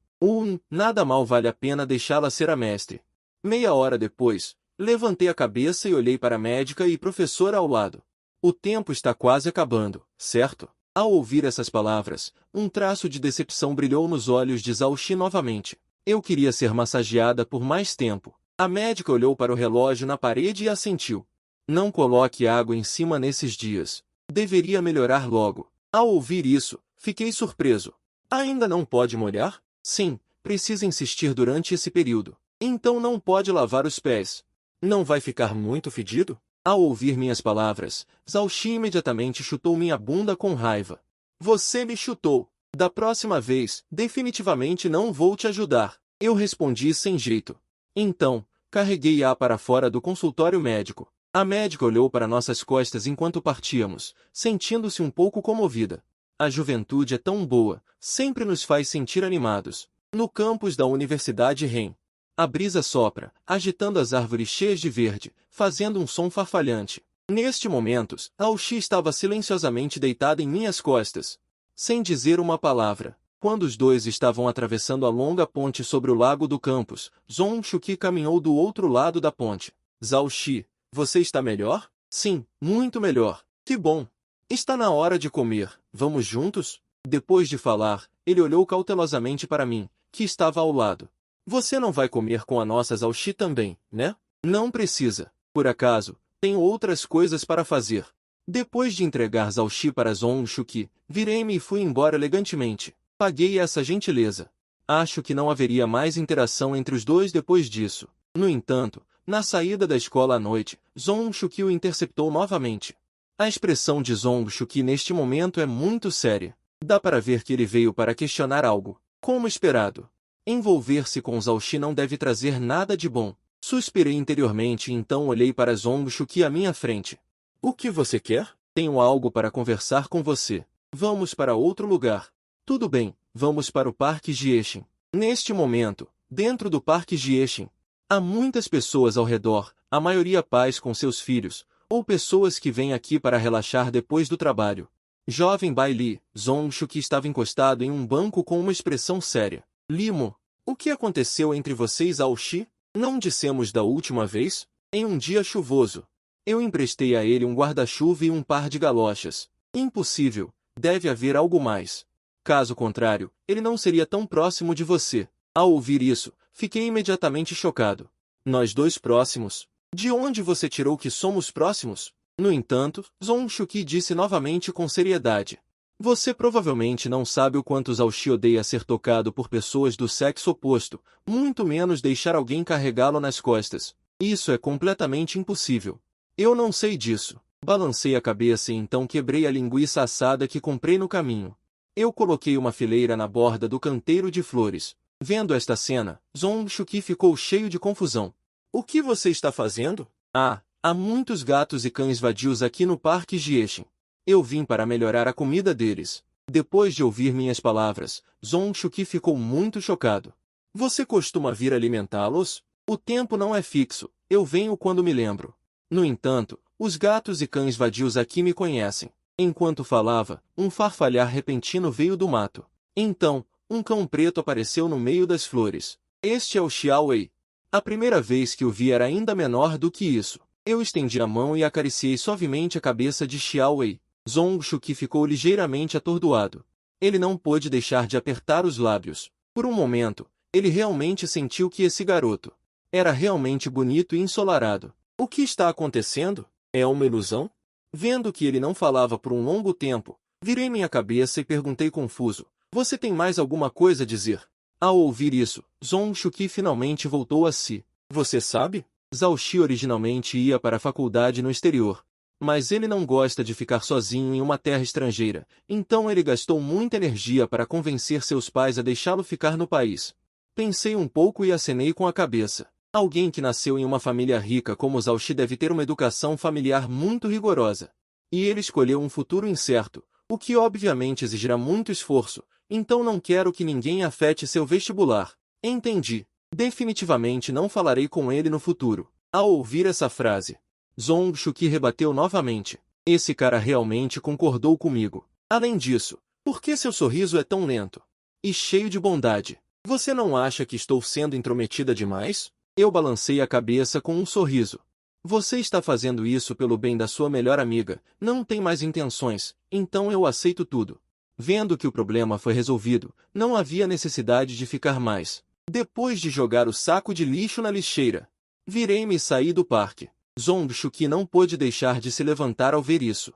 [SPEAKER 1] Nada mal vale a pena deixá-la ser a mestre. Meia hora depois, levantei a cabeça e olhei para a médica e professora ao lado. O tempo está quase acabando, certo? Ao ouvir essas palavras, um traço de decepção brilhou nos olhos de Zhao Xi novamente. Eu queria ser massageada por mais tempo. A médica olhou para o relógio na parede e assentiu. Não coloque água em cima nesses dias. Deveria melhorar logo. Ao ouvir isso, fiquei surpreso. Ainda não pode molhar? Sim, precisa insistir durante esse período. Então não pode lavar os pés. Não vai ficar muito fedido? Ao ouvir minhas palavras, Zhao Xi imediatamente chutou minha bunda com raiva. Você me chutou. Da próxima vez, definitivamente não vou te ajudar. Eu respondi sem jeito. Então, carreguei-a para fora do consultório médico. A médica olhou para nossas costas enquanto partíamos, sentindo-se um pouco comovida. A juventude é tão boa, sempre nos faz sentir animados. No campus da Universidade REM. A brisa sopra, agitando as árvores cheias de verde, fazendo um som farfalhante. Neste momento, Aoshi estava silenciosamente deitada em minhas costas, sem dizer uma palavra. Quando os dois estavam atravessando a longa ponte sobre o lago do campus, Zonshuki caminhou do outro lado da ponte. Aoshi, você está melhor? Sim, muito melhor. Que bom. Está na hora de comer. Vamos juntos? Depois de falar, ele olhou cautelosamente para mim, que estava ao lado. Você não vai comer com a nossa Aoshi também, né? Não precisa. Por acaso, tenho outras coisas para fazer. Depois de entregar Aoshi para Zonshuki, virei-me e fui embora elegantemente. Paguei essa gentileza. Acho que não haveria mais interação entre os dois depois disso. No entanto, na saída da escola à noite, Zonshuki o interceptou novamente. A expressão de Zonshuki neste momento é muito séria. Dá para ver que ele veio para questionar algo. Como esperado. Envolver-se com Aoshi não deve trazer nada de bom. Suspirei interiormente e então olhei para Zonshuki à minha frente. O que você quer? Tenho algo para conversar com você. Vamos para outro lugar. Tudo bem, vamos para o Parque Jieshin. Neste momento, dentro do Parque Jieshin, há muitas pessoas ao redor, a maioria pais com seus filhos, ou pessoas que vêm aqui para relaxar depois do trabalho. Jovem Bai Li, Zonshuki estava encostado em um banco com uma expressão séria. Limo, o que aconteceu entre vocês, Aoshi? Não dissemos da última vez? Em um dia chuvoso. Eu emprestei a ele um guarda-chuva e um par de galochas. Impossível, deve haver algo mais. Caso contrário, ele não seria tão próximo de você. Ao ouvir isso, fiquei imediatamente chocado. Nós dois próximos? De onde você tirou que somos próximos? No entanto, Zonshuki disse novamente com seriedade. Você provavelmente não sabe o quanto Aoshi odeia ser tocado por pessoas do sexo oposto, muito menos deixar alguém carregá-lo nas costas. Isso é completamente impossível. Eu não sei disso. Balancei a cabeça e então quebrei a linguiça assada que comprei no caminho. Eu coloquei uma fileira na borda do canteiro de flores. Vendo esta cena, Zonshuki ficou cheio de confusão. O que você está fazendo? Há muitos gatos e cães vadios aqui no Parque Jieshin. Eu vim para melhorar a comida deles. Depois de ouvir minhas palavras, Zonshuki ficou muito chocado. Você costuma vir alimentá-los? O tempo não é fixo, eu venho quando me lembro. No entanto, os gatos e cães vadios aqui me conhecem. Enquanto falava, um farfalhar repentino veio do mato. Então, um cão preto apareceu no meio das flores. Este é o Xiaowei. A primeira vez que o vi era ainda menor do que isso. Eu estendi a mão e acariciei suavemente a cabeça de Xiaowei. Zonshuki ficou ligeiramente atordoado. Ele não pôde deixar de apertar os lábios. Por um momento, ele realmente sentiu que esse garoto era realmente bonito e ensolarado. O que está acontecendo? É uma ilusão? Vendo que ele não falava por um longo tempo, virei minha cabeça e perguntei confuso. Você tem mais alguma coisa a dizer? Ao ouvir isso, Zonshuki finalmente voltou a si. Você sabe? Aoshi originalmente ia para a faculdade no exterior. Mas ele não gosta de ficar sozinho em uma terra estrangeira, então ele gastou muita energia para convencer seus pais a deixá-lo ficar no país. Pensei um pouco e acenei com a cabeça. Alguém que nasceu em uma família rica como Aoshi deve ter uma educação familiar muito rigorosa. E ele escolheu um futuro incerto, o que obviamente exigirá muito esforço, então não quero que ninguém afete seu vestibular. Entendi. Definitivamente não falarei com ele no futuro. Ao ouvir essa frase, Zonshuki rebateu novamente. Esse cara realmente concordou comigo. Além disso, por que seu sorriso é tão lento? E cheio de bondade. Você não acha que estou sendo intrometida demais? Eu balancei a cabeça com um sorriso. Você está fazendo isso pelo bem da sua melhor amiga, não tem mais intenções, então eu aceito tudo. Vendo que o problema foi resolvido, não havia necessidade de ficar mais. Depois de jogar o saco de lixo na lixeira, virei-me e saí do parque. Zonshuki não pôde deixar de se levantar ao ver isso.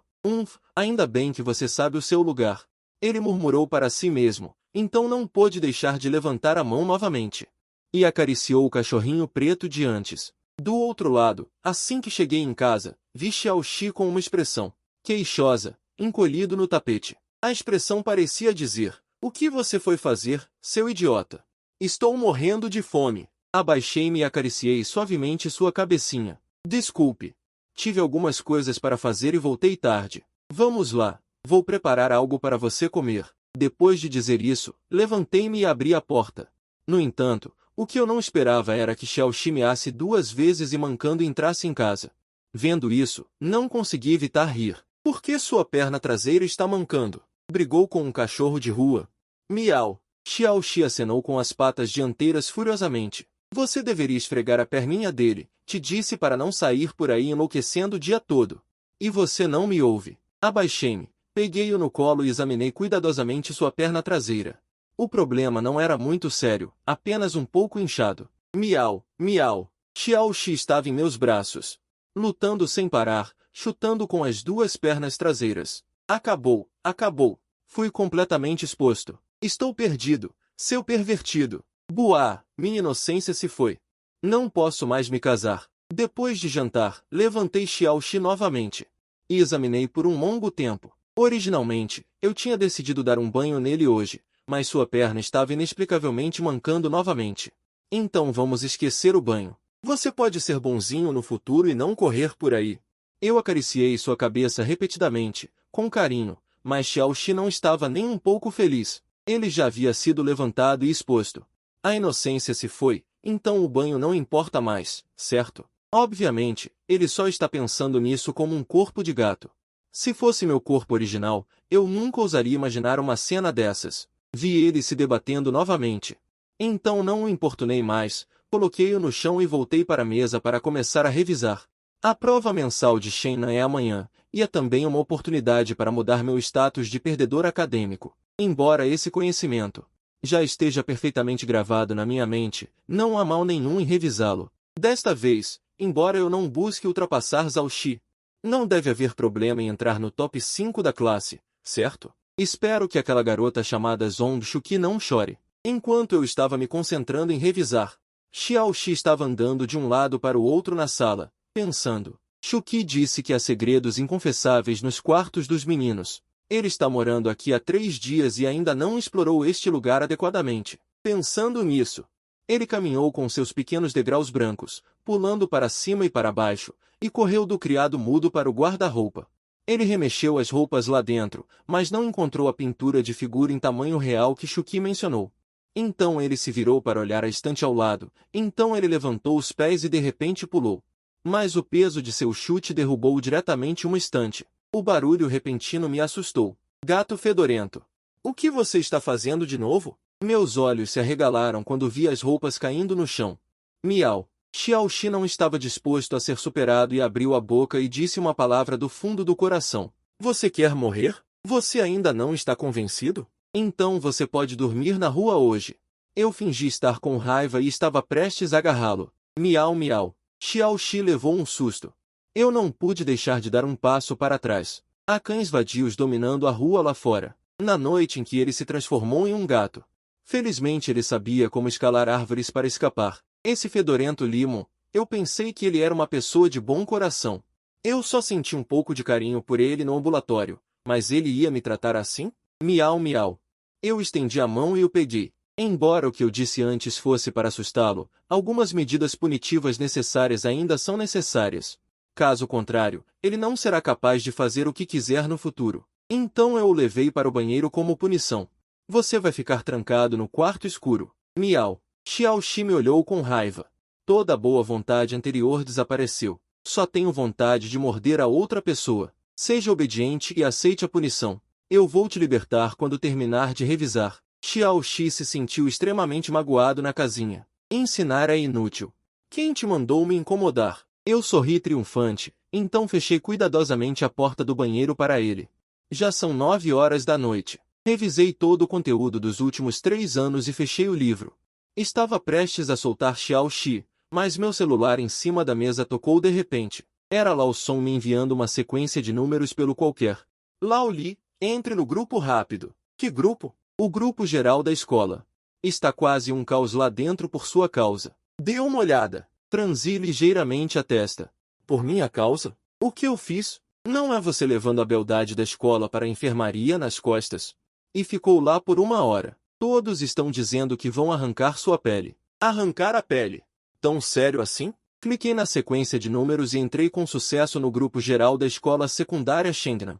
[SPEAKER 1] Ainda bem que você sabe o seu lugar. Ele murmurou para si mesmo, então não pôde deixar de levantar a mão novamente. E acariciou o cachorrinho preto de antes. Do outro lado, assim que cheguei em casa, vi Xiaoxi com uma expressão queixosa, encolhido no tapete. A expressão parecia dizer, o que você foi fazer, seu idiota? Estou morrendo de fome. Abaixei-me e acariciei suavemente sua cabecinha. Desculpe. Tive algumas coisas para fazer e voltei tarde. Vamos lá. Vou preparar algo para você comer. Depois de dizer isso, levantei-me e abri a porta. No entanto, o que eu não esperava era que Xiaoxi measse 2 vezes e mancando entrasse em casa. Vendo isso, não consegui evitar rir. Por que sua perna traseira está mancando? Brigou com um cachorro de rua. Miau. Xiaoxi acenou com as patas dianteiras furiosamente. Você deveria esfregar a perninha dele, te disse para não sair por aí enlouquecendo o dia todo. E você não me ouve. Abaixei-me, peguei-o no colo e examinei cuidadosamente sua perna traseira. O problema não era muito sério, apenas um pouco inchado. Miau, miau. Xiaoxi estava em meus braços, lutando sem parar, chutando com as 2 pernas traseiras. Acabou, acabou. Fui completamente exposto. Estou perdido, seu pervertido. Buá, minha inocência se foi. Não posso mais me casar. Depois de jantar, levantei Xiaoxi novamente e examinei por um longo tempo. Originalmente, eu tinha decidido dar um banho nele hoje, mas sua perna estava inexplicavelmente mancando novamente. Então vamos esquecer o banho. Você pode ser bonzinho no futuro e não correr por aí. Eu acariciei sua cabeça repetidamente, com carinho, mas Xiaoxi não estava nem um pouco feliz. Ele já havia sido levantado e exposto. A inocência se foi, então o banho não importa mais, certo? Obviamente, ele só está pensando nisso como um corpo de gato. Se fosse meu corpo original, eu nunca ousaria imaginar uma cena dessas. Vi ele se debatendo novamente. Então não o importunei mais, coloquei-o no chão e voltei para a mesa para começar a revisar. A prova mensal de Shennan é amanhã, e é também uma oportunidade para mudar meu status de perdedor acadêmico. Embora esse conhecimento já esteja perfeitamente gravado na minha mente, não há mal nenhum em revisá-lo. Desta vez, embora eu não busque ultrapassar Zhao Xi, não deve haver problema em entrar no top 5 da classe, certo? Espero que aquela garota chamada Zhong Shuqi não chore. Enquanto eu estava me concentrando em revisar, Xiaoxi estava andando de um lado para o outro na sala, pensando. Shuqi disse que há segredos inconfessáveis nos quartos dos meninos. Ele está morando aqui há 3 dias e ainda não explorou este lugar adequadamente. Pensando nisso, ele caminhou com seus pequenos degraus brancos, pulando para cima e para baixo, e correu do criado mudo para o guarda-roupa. Ele remexeu as roupas lá dentro, mas não encontrou a pintura de figura em tamanho real que Shuqi mencionou. Então ele se virou para olhar a estante ao lado, então ele levantou os pés e de repente pulou. Mas o peso de seu chute derrubou diretamente uma estante. O barulho repentino me assustou. Gato fedorento. O que você está fazendo de novo? Meus olhos se arregalaram quando vi as roupas caindo no chão. Miau. Xiaoxi não estava disposto a ser superado e abriu a boca e disse uma palavra do fundo do coração. Você quer morrer? Você ainda não está convencido? Então você pode dormir na rua hoje. Eu fingi estar com raiva e estava prestes a agarrá-lo. Miau miau. Xiaoxi levou um susto. Eu não pude deixar de dar um passo para trás. Há cães vadios dominando a rua lá fora. Na noite em que ele se transformou em um gato. Felizmente ele sabia como escalar árvores para escapar. Esse fedorento limo, eu pensei que ele era uma pessoa de bom coração. Eu só senti um pouco de carinho por ele no ambulatório, mas ele ia me tratar assim? Miau miau. Eu estendi a mão e o peguei. Embora o que eu disse antes fosse para assustá-lo, algumas medidas punitivas necessárias ainda são necessárias. Caso contrário, ele não será capaz de fazer o que quiser no futuro. Então eu o levei para o banheiro como punição. Você vai ficar trancado no quarto escuro. Miau. Xiaoxi me olhou com raiva. Toda a boa vontade anterior desapareceu. Só tenho vontade de morder a outra pessoa. Seja obediente e aceite a punição. Eu vou te libertar quando terminar de revisar. Xiaoxi se sentiu extremamente magoado na casinha. Ensinar é inútil. Quem te mandou me incomodar? Eu sorri triunfante, então fechei cuidadosamente a porta do banheiro para ele. Já são 9 horas da noite. Revisei todo o conteúdo dos últimos 3 anos e fechei o livro. Estava prestes a soltar Xiaoxi, mas meu celular em cima da mesa tocou de repente. Era Lao Song me enviando uma sequência de números pelo qualquer. Lao Li, entre no grupo rápido. Que grupo? O grupo geral da escola. Está quase um caos lá dentro por sua causa. Dê uma olhada. Franzi ligeiramente a testa. Por minha causa? O que eu fiz? Não é você levando a beldade da escola para a enfermaria nas costas? E ficou lá por 1 hora. Todos estão dizendo que vão arrancar sua pele. Arrancar a pele? Tão sério assim? Cliquei na sequência de números e entrei com sucesso no grupo geral da escola secundária Shennan.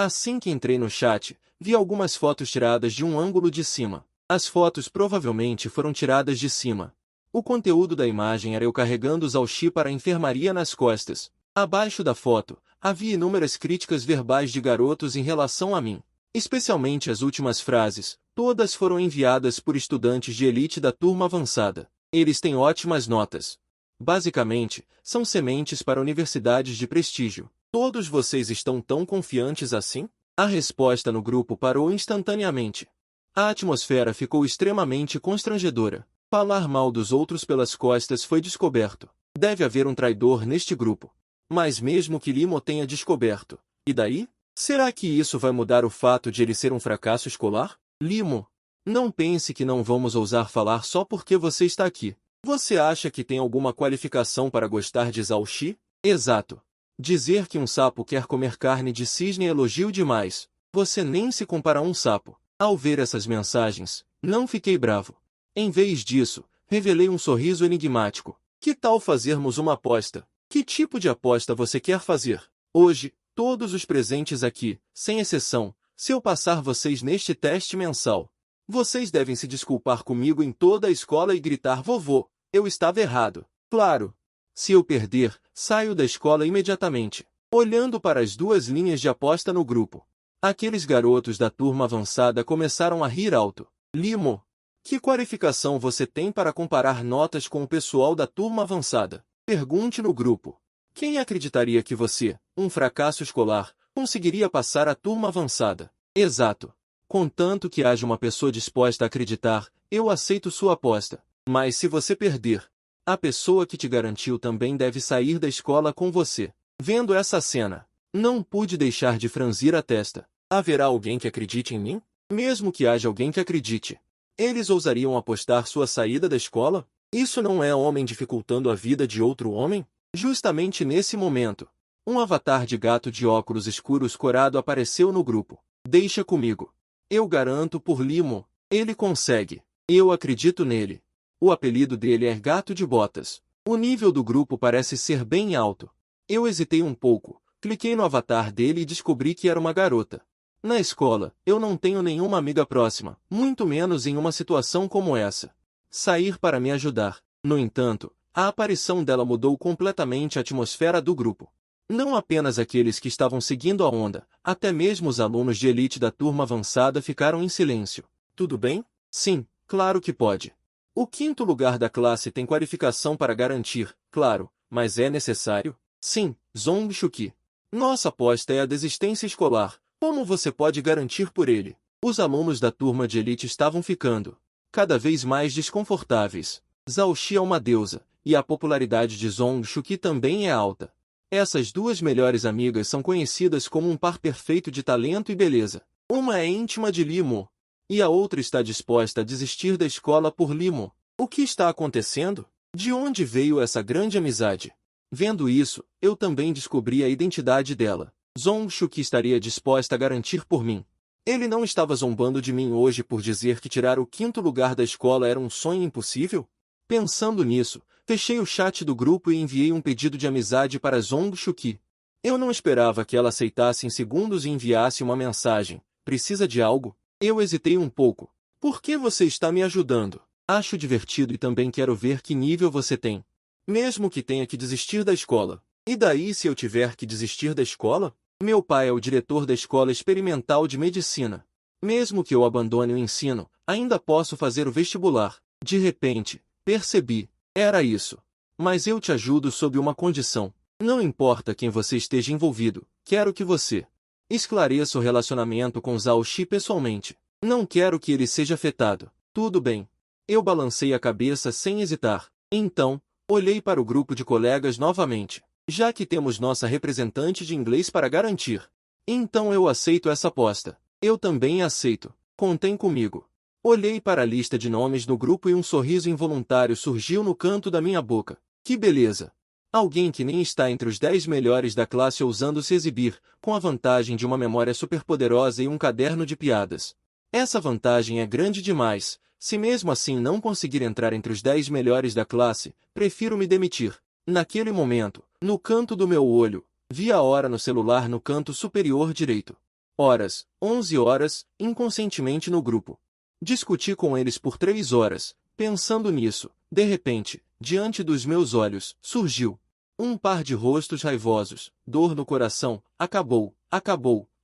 [SPEAKER 1] Assim que entrei no chat, vi algumas fotos tiradas de um ângulo de cima. As fotos provavelmente foram tiradas de cima. O conteúdo da imagem era eu carregando Zhao para a enfermaria nas costas. Abaixo da foto, havia inúmeras críticas verbais de garotos em relação a mim. Especialmente as últimas frases, todas foram enviadas por estudantes de elite da turma avançada. Eles têm ótimas notas. Basicamente, são sementes para universidades de prestígio. Todos vocês estão tão confiantes assim? A resposta no grupo parou instantaneamente. A atmosfera ficou extremamente constrangedora. Falar mal dos outros pelas costas foi descoberto. Deve haver um traidor neste grupo. Mas mesmo que Limo tenha descoberto, e daí? Será que isso vai mudar o fato de ele ser um fracasso escolar? Limo, não pense que não vamos ousar falar só porque você está aqui. Você acha que tem alguma qualificação para gostar de Zhao Xi? Exato. Dizer que um sapo quer comer carne de cisne é elogio demais. Você nem se compara a um sapo. Ao ver essas mensagens, não fiquei bravo. Em vez disso, revelei um sorriso enigmático. Que tal fazermos uma aposta? Que tipo de aposta você quer fazer? Hoje, todos os presentes aqui, sem exceção, se eu passar vocês neste teste mensal, vocês devem se desculpar comigo em toda a escola e gritar: vovô, eu estava errado. Claro. Se eu perder, saio da escola imediatamente. Olhando para as duas linhas de aposta no grupo, aqueles garotos da turma avançada começaram a rir alto. Limo, que qualificação você tem para comparar notas com o pessoal da turma avançada? Pergunte no grupo. Quem acreditaria que você, um fracasso escolar, conseguiria passar a turma avançada? Exato. Contanto que haja uma pessoa disposta a acreditar, eu aceito sua aposta. Mas se você perder, a pessoa que te garantiu também deve sair da escola com você. Vendo essa cena, não pude deixar de franzir a testa. Haverá alguém que acredite em mim? Mesmo que haja alguém que acredite, eles ousariam apostar sua saída da escola? Isso não é homem dificultando a vida de outro homem? Justamente nesse momento, um avatar de gato de óculos escuros corado apareceu no grupo. Deixa comigo. Eu garanto por Limo, ele consegue. Eu acredito nele. O apelido dele é Gato de Botas. O nível do grupo parece ser bem alto. Eu hesitei um pouco, cliquei no avatar dele e descobri que era uma garota. Na escola, eu não tenho nenhuma amiga próxima, muito menos em uma situação como essa. Sair para me ajudar. No entanto, a aparição dela mudou completamente a atmosfera do grupo. Não apenas aqueles que estavam seguindo a onda, até mesmo os alunos de elite da turma avançada ficaram em silêncio. Tudo bem? Sim, claro que pode. O quinto lugar da classe tem qualificação para garantir, claro, mas é necessário? Sim, Zhong Shuqi. Nossa aposta é a desistência escolar. Como você pode garantir por ele? Os alunos da turma de elite estavam ficando cada vez mais desconfortáveis. Zhao Xi é uma deusa, e a popularidade de Zhong Shuqi também é alta. Essas duas melhores amigas são conhecidas como um par perfeito de talento e beleza. Uma é íntima de Limo, e a outra está disposta a desistir da escola por Limo. O que está acontecendo? De onde veio essa grande amizade? Vendo isso, eu também descobri a identidade dela. Zhong Shuqi estaria disposta a garantir por mim. Ele não estava zombando de mim hoje por dizer que tirar o quinto lugar da escola era um sonho impossível? Pensando nisso, fechei o chat do grupo e enviei um pedido de amizade para Zhong Shuqi. Eu não esperava que ela aceitasse em segundos e enviasse uma mensagem. Precisa de algo? Eu hesitei um pouco. Por que você está me ajudando? Acho divertido e também quero ver que nível você tem. Mesmo que tenha que desistir da escola. E daí se eu tiver que desistir da escola? Meu pai é o diretor da Escola Experimental de Medicina. Mesmo que eu abandone o ensino, ainda posso fazer o vestibular. De repente, percebi. Era isso. Mas eu te ajudo sob uma condição. Não importa quem você esteja envolvido, quero que você esclareça o relacionamento com Zhao Xi pessoalmente. Não quero que ele seja afetado. Tudo bem. Eu balancei a cabeça sem hesitar. Então, olhei para o grupo de colegas novamente. Já que temos nossa representante de inglês para garantir, então eu aceito essa aposta. Eu também aceito. Contem comigo. Olhei para a lista de nomes no grupo e um sorriso involuntário surgiu no canto da minha boca. Que beleza! Alguém que nem está entre os 10 melhores da classe ousando se exibir, com a vantagem de uma memória superpoderosa e um caderno de piadas. Essa vantagem é grande demais. Se mesmo assim não conseguir entrar entre os 10 melhores da classe, prefiro me demitir. Naquele momento, no canto do meu olho, vi a hora no celular no canto superior direito. horas, 11 horas, inconscientemente no grupo. Discuti com eles por 3 horas, pensando nisso. De repente, diante dos meus olhos, surgiu um par de rostos raivosos, dor no coração, acabou,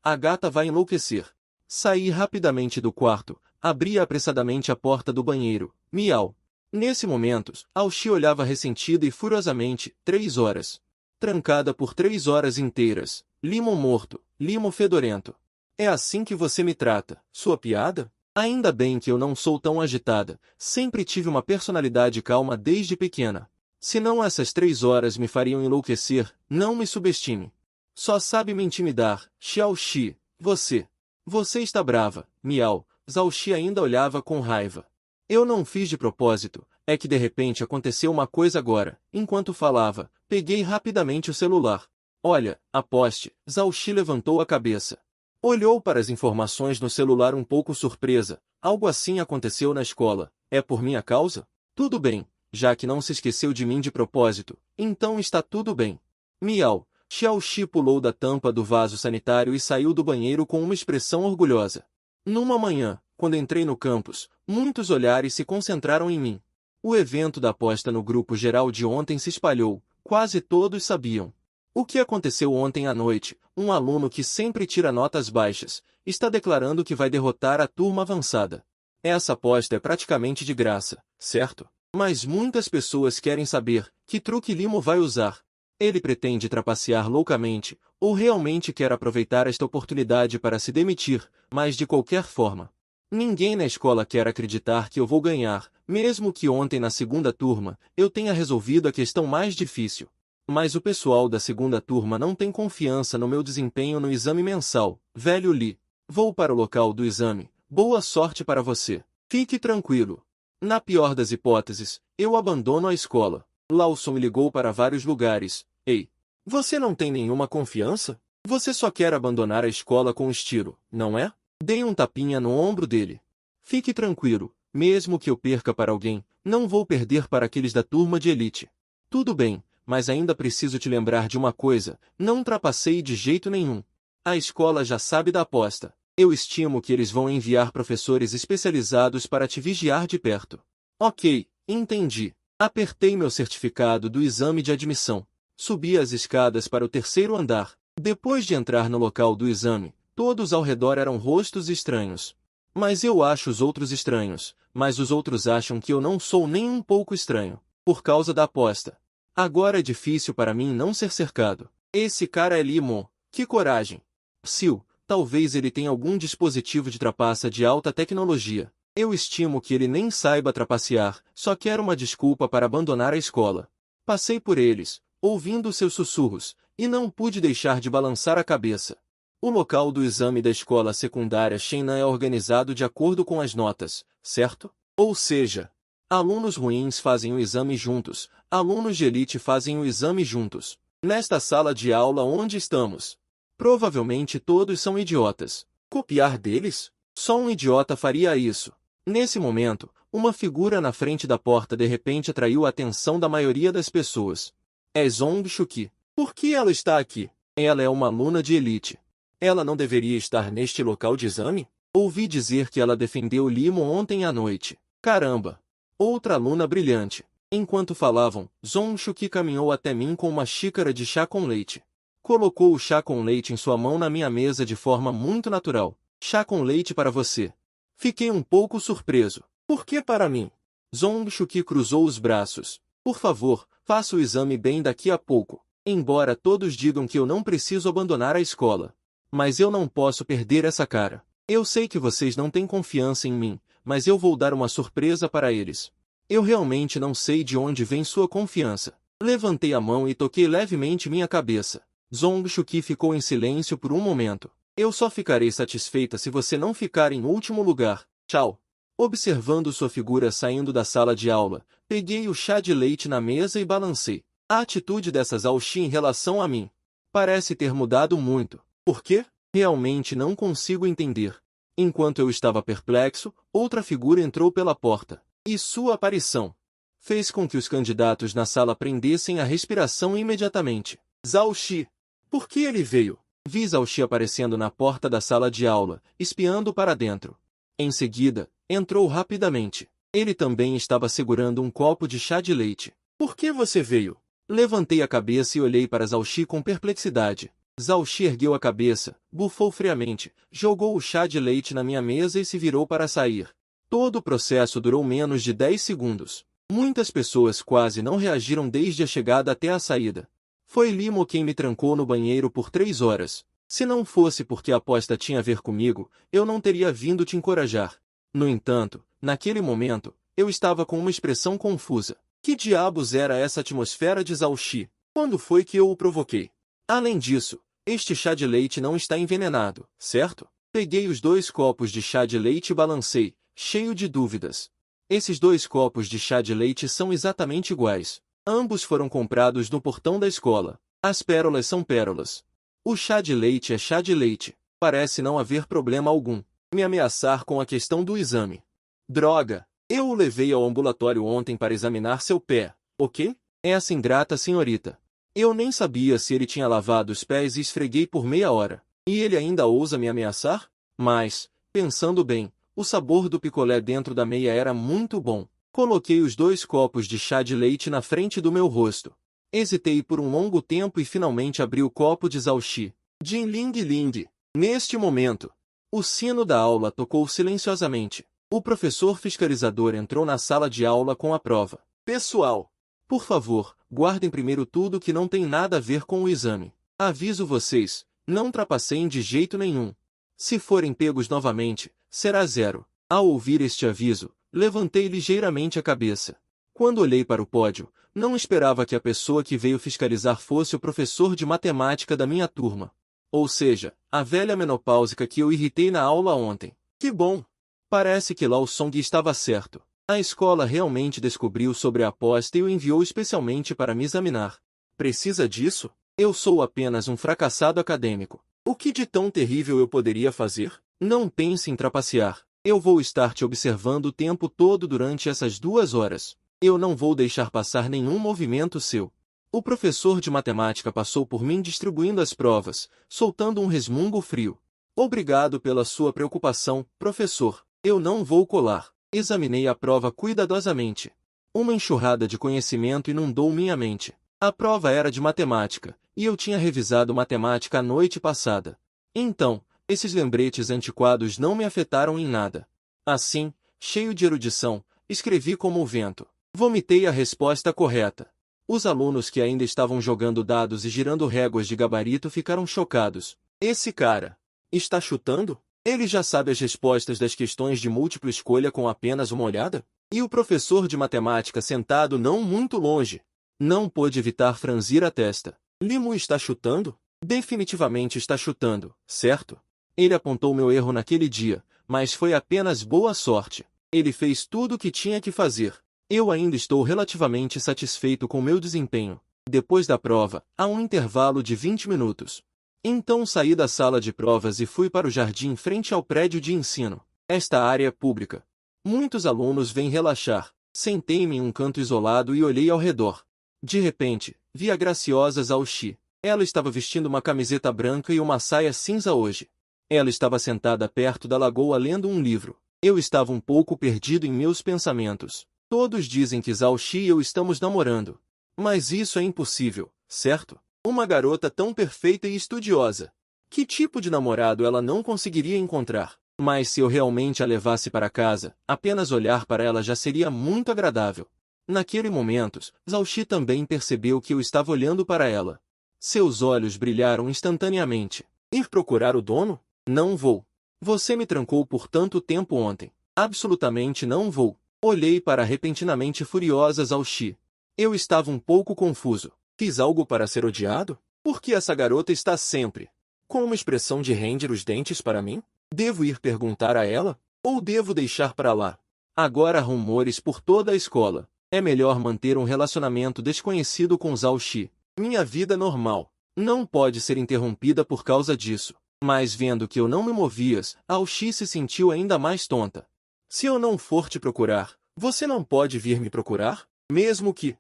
[SPEAKER 1] a gata vai enlouquecer. Saí rapidamente do quarto, abri apressadamente a porta do banheiro, miau. Nesse momento, Auxi olhava ressentida e furiosamente, 3 horas. Trancada por 3 horas inteiras, Limon morto, Limon fedorento. É assim que você me trata, sua piada? Ainda bem que eu não sou tão agitada, sempre tive uma personalidade calma desde pequena. Senão essas 3 horas me fariam enlouquecer, não me subestime. Só sabe me intimidar, Xiaoxi, você. Você está brava, miau. Zhaoxi ainda olhava com raiva. Eu não fiz de propósito, é que de repente aconteceu uma coisa agora. Enquanto falava, peguei rapidamente o celular. Olha, aposte, Zhaoxi levantou a cabeça. Olhou para as informações no celular um pouco surpresa. Algo assim aconteceu na escola. É por minha causa? Tudo bem, já que não se esqueceu de mim de propósito, então está tudo bem. Miau. Xiaoxi pulou da tampa do vaso sanitário e saiu do banheiro com uma expressão orgulhosa. Numa manhã, quando entrei no campus, muitos olhares se concentraram em mim. O evento da aposta no grupo geral de ontem se espalhou, quase todos sabiam. O que aconteceu ontem à noite? Um aluno que sempre tira notas baixas, está declarando que vai derrotar a turma avançada. Essa aposta é praticamente de graça, certo? Mas muitas pessoas querem saber que truque Limo vai usar. Ele pretende trapacear loucamente, ou realmente quer aproveitar esta oportunidade para se demitir, mas de qualquer forma. Ninguém na escola quer acreditar que eu vou ganhar, mesmo que ontem na segunda turma, eu tenha resolvido a questão mais difícil. Mas o pessoal da segunda turma não tem confiança no meu desempenho no exame mensal. Velho Li, vou para o local do exame. Boa sorte para você. Fique tranquilo. Na pior das hipóteses, eu abandono a escola. Lawson me ligou para vários lugares. Ei, você não tem nenhuma confiança? Você só quer abandonar a escola com estilo, não é? Dei um tapinha no ombro dele. Fique tranquilo, mesmo que eu perca para alguém, não vou perder para aqueles da turma de elite. Tudo bem, mas ainda preciso te lembrar de uma coisa, não trapaceie de jeito nenhum. A escola já sabe da aposta. Eu estimo que eles vão enviar professores especializados para te vigiar de perto. Ok, entendi. Apertei meu certificado do exame de admissão. Subi as escadas para o 3º andar. Depois de entrar no local do exame, todos ao redor eram rostos estranhos. Mas eu acho os outros estranhos, mas os outros acham que eu não sou nem um pouco estranho, por causa da aposta. Agora é difícil para mim não ser cercado. Esse cara é Limon, que coragem. Psiu, talvez ele tenha algum dispositivo de trapaça de alta tecnologia. Eu estimo que ele nem saiba trapacear, só quer uma desculpa para abandonar a escola. Passei por eles, ouvindo seus sussurros, e não pude deixar de balançar a cabeça. O local do exame da escola secundária Shennan é organizado de acordo com as notas, certo? Ou seja, alunos ruins fazem o exame juntos, alunos de elite fazem o exame juntos. Nesta sala de aula onde estamos, provavelmente todos são idiotas. Copiar deles? Só um idiota faria isso. Nesse momento, uma figura na frente da porta de repente atraiu a atenção da maioria das pessoas. É Zong Shuqi. Por que ela está aqui? Ela é uma aluna de elite. Ela não deveria estar neste local de exame? Ouvi dizer que ela defendeu Limon ontem à noite. Caramba! Outra aluna brilhante. Enquanto falavam, Zong Shuqi caminhou até mim com uma xícara de chá com leite. Colocou o chá com leite em sua mão na minha mesa de forma muito natural. Chá com leite para você. Fiquei um pouco surpreso. Por que para mim? Zong Shuqi cruzou os braços. Por favor, faça o exame bem daqui a pouco. Embora todos digam que eu não preciso abandonar a escola. Mas eu não posso perder essa cara. Eu sei que vocês não têm confiança em mim, mas eu vou dar uma surpresa para eles. Eu realmente não sei de onde vem sua confiança. Levantei a mão e toquei levemente minha cabeça. Zong Shuqi ficou em silêncio por um momento. Eu só ficarei satisfeita se você não ficar em último lugar. Tchau. Observando sua figura saindo da sala de aula, peguei o chá de leite na mesa e balancei. A atitude dessas Zhaoxi em relação a mim parece ter mudado muito. Por quê? Realmente não consigo entender. Enquanto eu estava perplexo, outra figura entrou pela porta. E sua aparição fez com que os candidatos na sala prendessem a respiração imediatamente. Zhaoxi. Por que ele veio? Vi Zhao Xi aparecendo na porta da sala de aula, espiando para dentro. Em seguida, entrou rapidamente. Ele também estava segurando um copo de chá de leite. Por que você veio? Levantei a cabeça e olhei para Zhao Xi com perplexidade. Zhao Xi ergueu a cabeça, bufou friamente, jogou o chá de leite na minha mesa e se virou para sair. Todo o processo durou menos de 10 segundos. Muitas pessoas quase não reagiram desde a chegada até a saída. Foi Limo quem me trancou no banheiro por 3 horas. Se não fosse porque a aposta tinha a ver comigo, eu não teria vindo te encorajar. No entanto, naquele momento, eu estava com uma expressão confusa. Que diabos era essa atmosfera de Zhao Xi? Quando foi que eu o provoquei? Além disso, este chá de leite não está envenenado, certo? Peguei os 2 copos de chá de leite e balancei, cheio de dúvidas. Esses 2 copos de chá de leite são exatamente iguais. Ambos foram comprados no portão da escola. As pérolas são pérolas. O chá de leite é chá de leite. Parece não haver problema algum. Me ameaçar com a questão do exame. Droga! Eu o levei ao ambulatório ontem para examinar seu pé, ok? Essa ingrata senhorita. Eu nem sabia se ele tinha lavado os pés e esfreguei por meia hora. E ele ainda ousa me ameaçar? Mas, pensando bem, o sabor do picolé dentro da meia era muito bom. Coloquei os 2 copos de chá de leite na frente do meu rosto. Hesitei por um longo tempo e finalmente abri o copo de Zhao Xi. Jin Ling Ling. Neste momento, o sino da aula tocou silenciosamente. O professor fiscalizador entrou na sala de aula com a prova. Pessoal, por favor, guardem primeiro tudo que não tem nada a ver com o exame. Aviso vocês, não trapaceiem de jeito nenhum. Se forem pegos novamente, será 0. Ao ouvir este aviso, levantei ligeiramente a cabeça. Quando olhei para o pódio, não esperava que a pessoa que veio fiscalizar fosse o professor de matemática da minha turma. Ou seja, a velha menopáusica que eu irritei na aula ontem. Que bom! Parece que Lao Song estava certo. A escola realmente descobriu sobre a aposta e o enviou especialmente para me examinar. Precisa disso? Eu sou apenas um fracassado acadêmico. O que de tão terrível eu poderia fazer? Não pense em trapacear. Eu vou estar te observando o tempo todo durante essas 2 horas. Eu não vou deixar passar nenhum movimento seu. O professor de matemática passou por mim distribuindo as provas, soltando um resmungo frio. Obrigado pela sua preocupação, professor. Eu não vou colar. Examinei a prova cuidadosamente. Uma enxurrada de conhecimento inundou minha mente. A prova era de matemática, e eu tinha revisado matemática a noite passada. Então, esses lembretes antiquados não me afetaram em nada. Assim, cheio de erudição, escrevi como o vento. Vomitei a resposta correta. Os alunos que ainda estavam jogando dados e girando réguas de gabarito ficaram chocados. Esse cara está chutando? Ele já sabe as respostas das questões de múltipla escolha com apenas uma olhada? E o professor de matemática sentado não muito longe? Não pôde evitar franzir a testa. Limo está chutando? Definitivamente está chutando, certo? Ele apontou meu erro naquele dia, mas foi apenas boa sorte. Ele fez tudo o que tinha que fazer. Eu ainda estou relativamente satisfeito com meu desempenho. Depois da prova, há um intervalo de 20 minutos. Então saí da sala de provas e fui para o jardim frente ao prédio de ensino. Esta área é pública. Muitos alunos vêm relaxar. Sentei-me em um canto isolado e olhei ao redor. De repente, vi a graciosa Zhao Xi. Ela estava vestindo uma camiseta branca e uma saia cinza hoje. Ela estava sentada perto da lagoa lendo um livro. Eu estava um pouco perdido em meus pensamentos. Todos dizem que Zhao Xi e eu estamos namorando. Mas isso é impossível, certo? Uma garota tão perfeita e estudiosa. Que tipo de namorado ela não conseguiria encontrar? Mas se eu realmente a levasse para casa, apenas olhar para ela já seria muito agradável. Naquele momento, Zhao Xi também percebeu que eu estava olhando para ela. Seus olhos brilharam instantaneamente. Ir procurar o dono? Não vou. Você me trancou por tanto tempo ontem. Absolutamente não vou. Olhei para a repentinamente furiosa Zhao Xi. Eu estava um pouco confuso. Fiz algo para ser odiado? Por que essa garota está sempre com uma expressão de ranger os dentes para mim? Devo ir perguntar a ela? Ou devo deixar para lá? Agora há rumores por toda a escola. É melhor manter um relacionamento desconhecido com Zhao Xi. Minha vida normal não pode ser interrompida por causa disso. Mas vendo que eu não me movias, Zhao Xi se sentiu ainda mais tonta. Se eu não for te procurar, você não pode vir me procurar? Mesmo que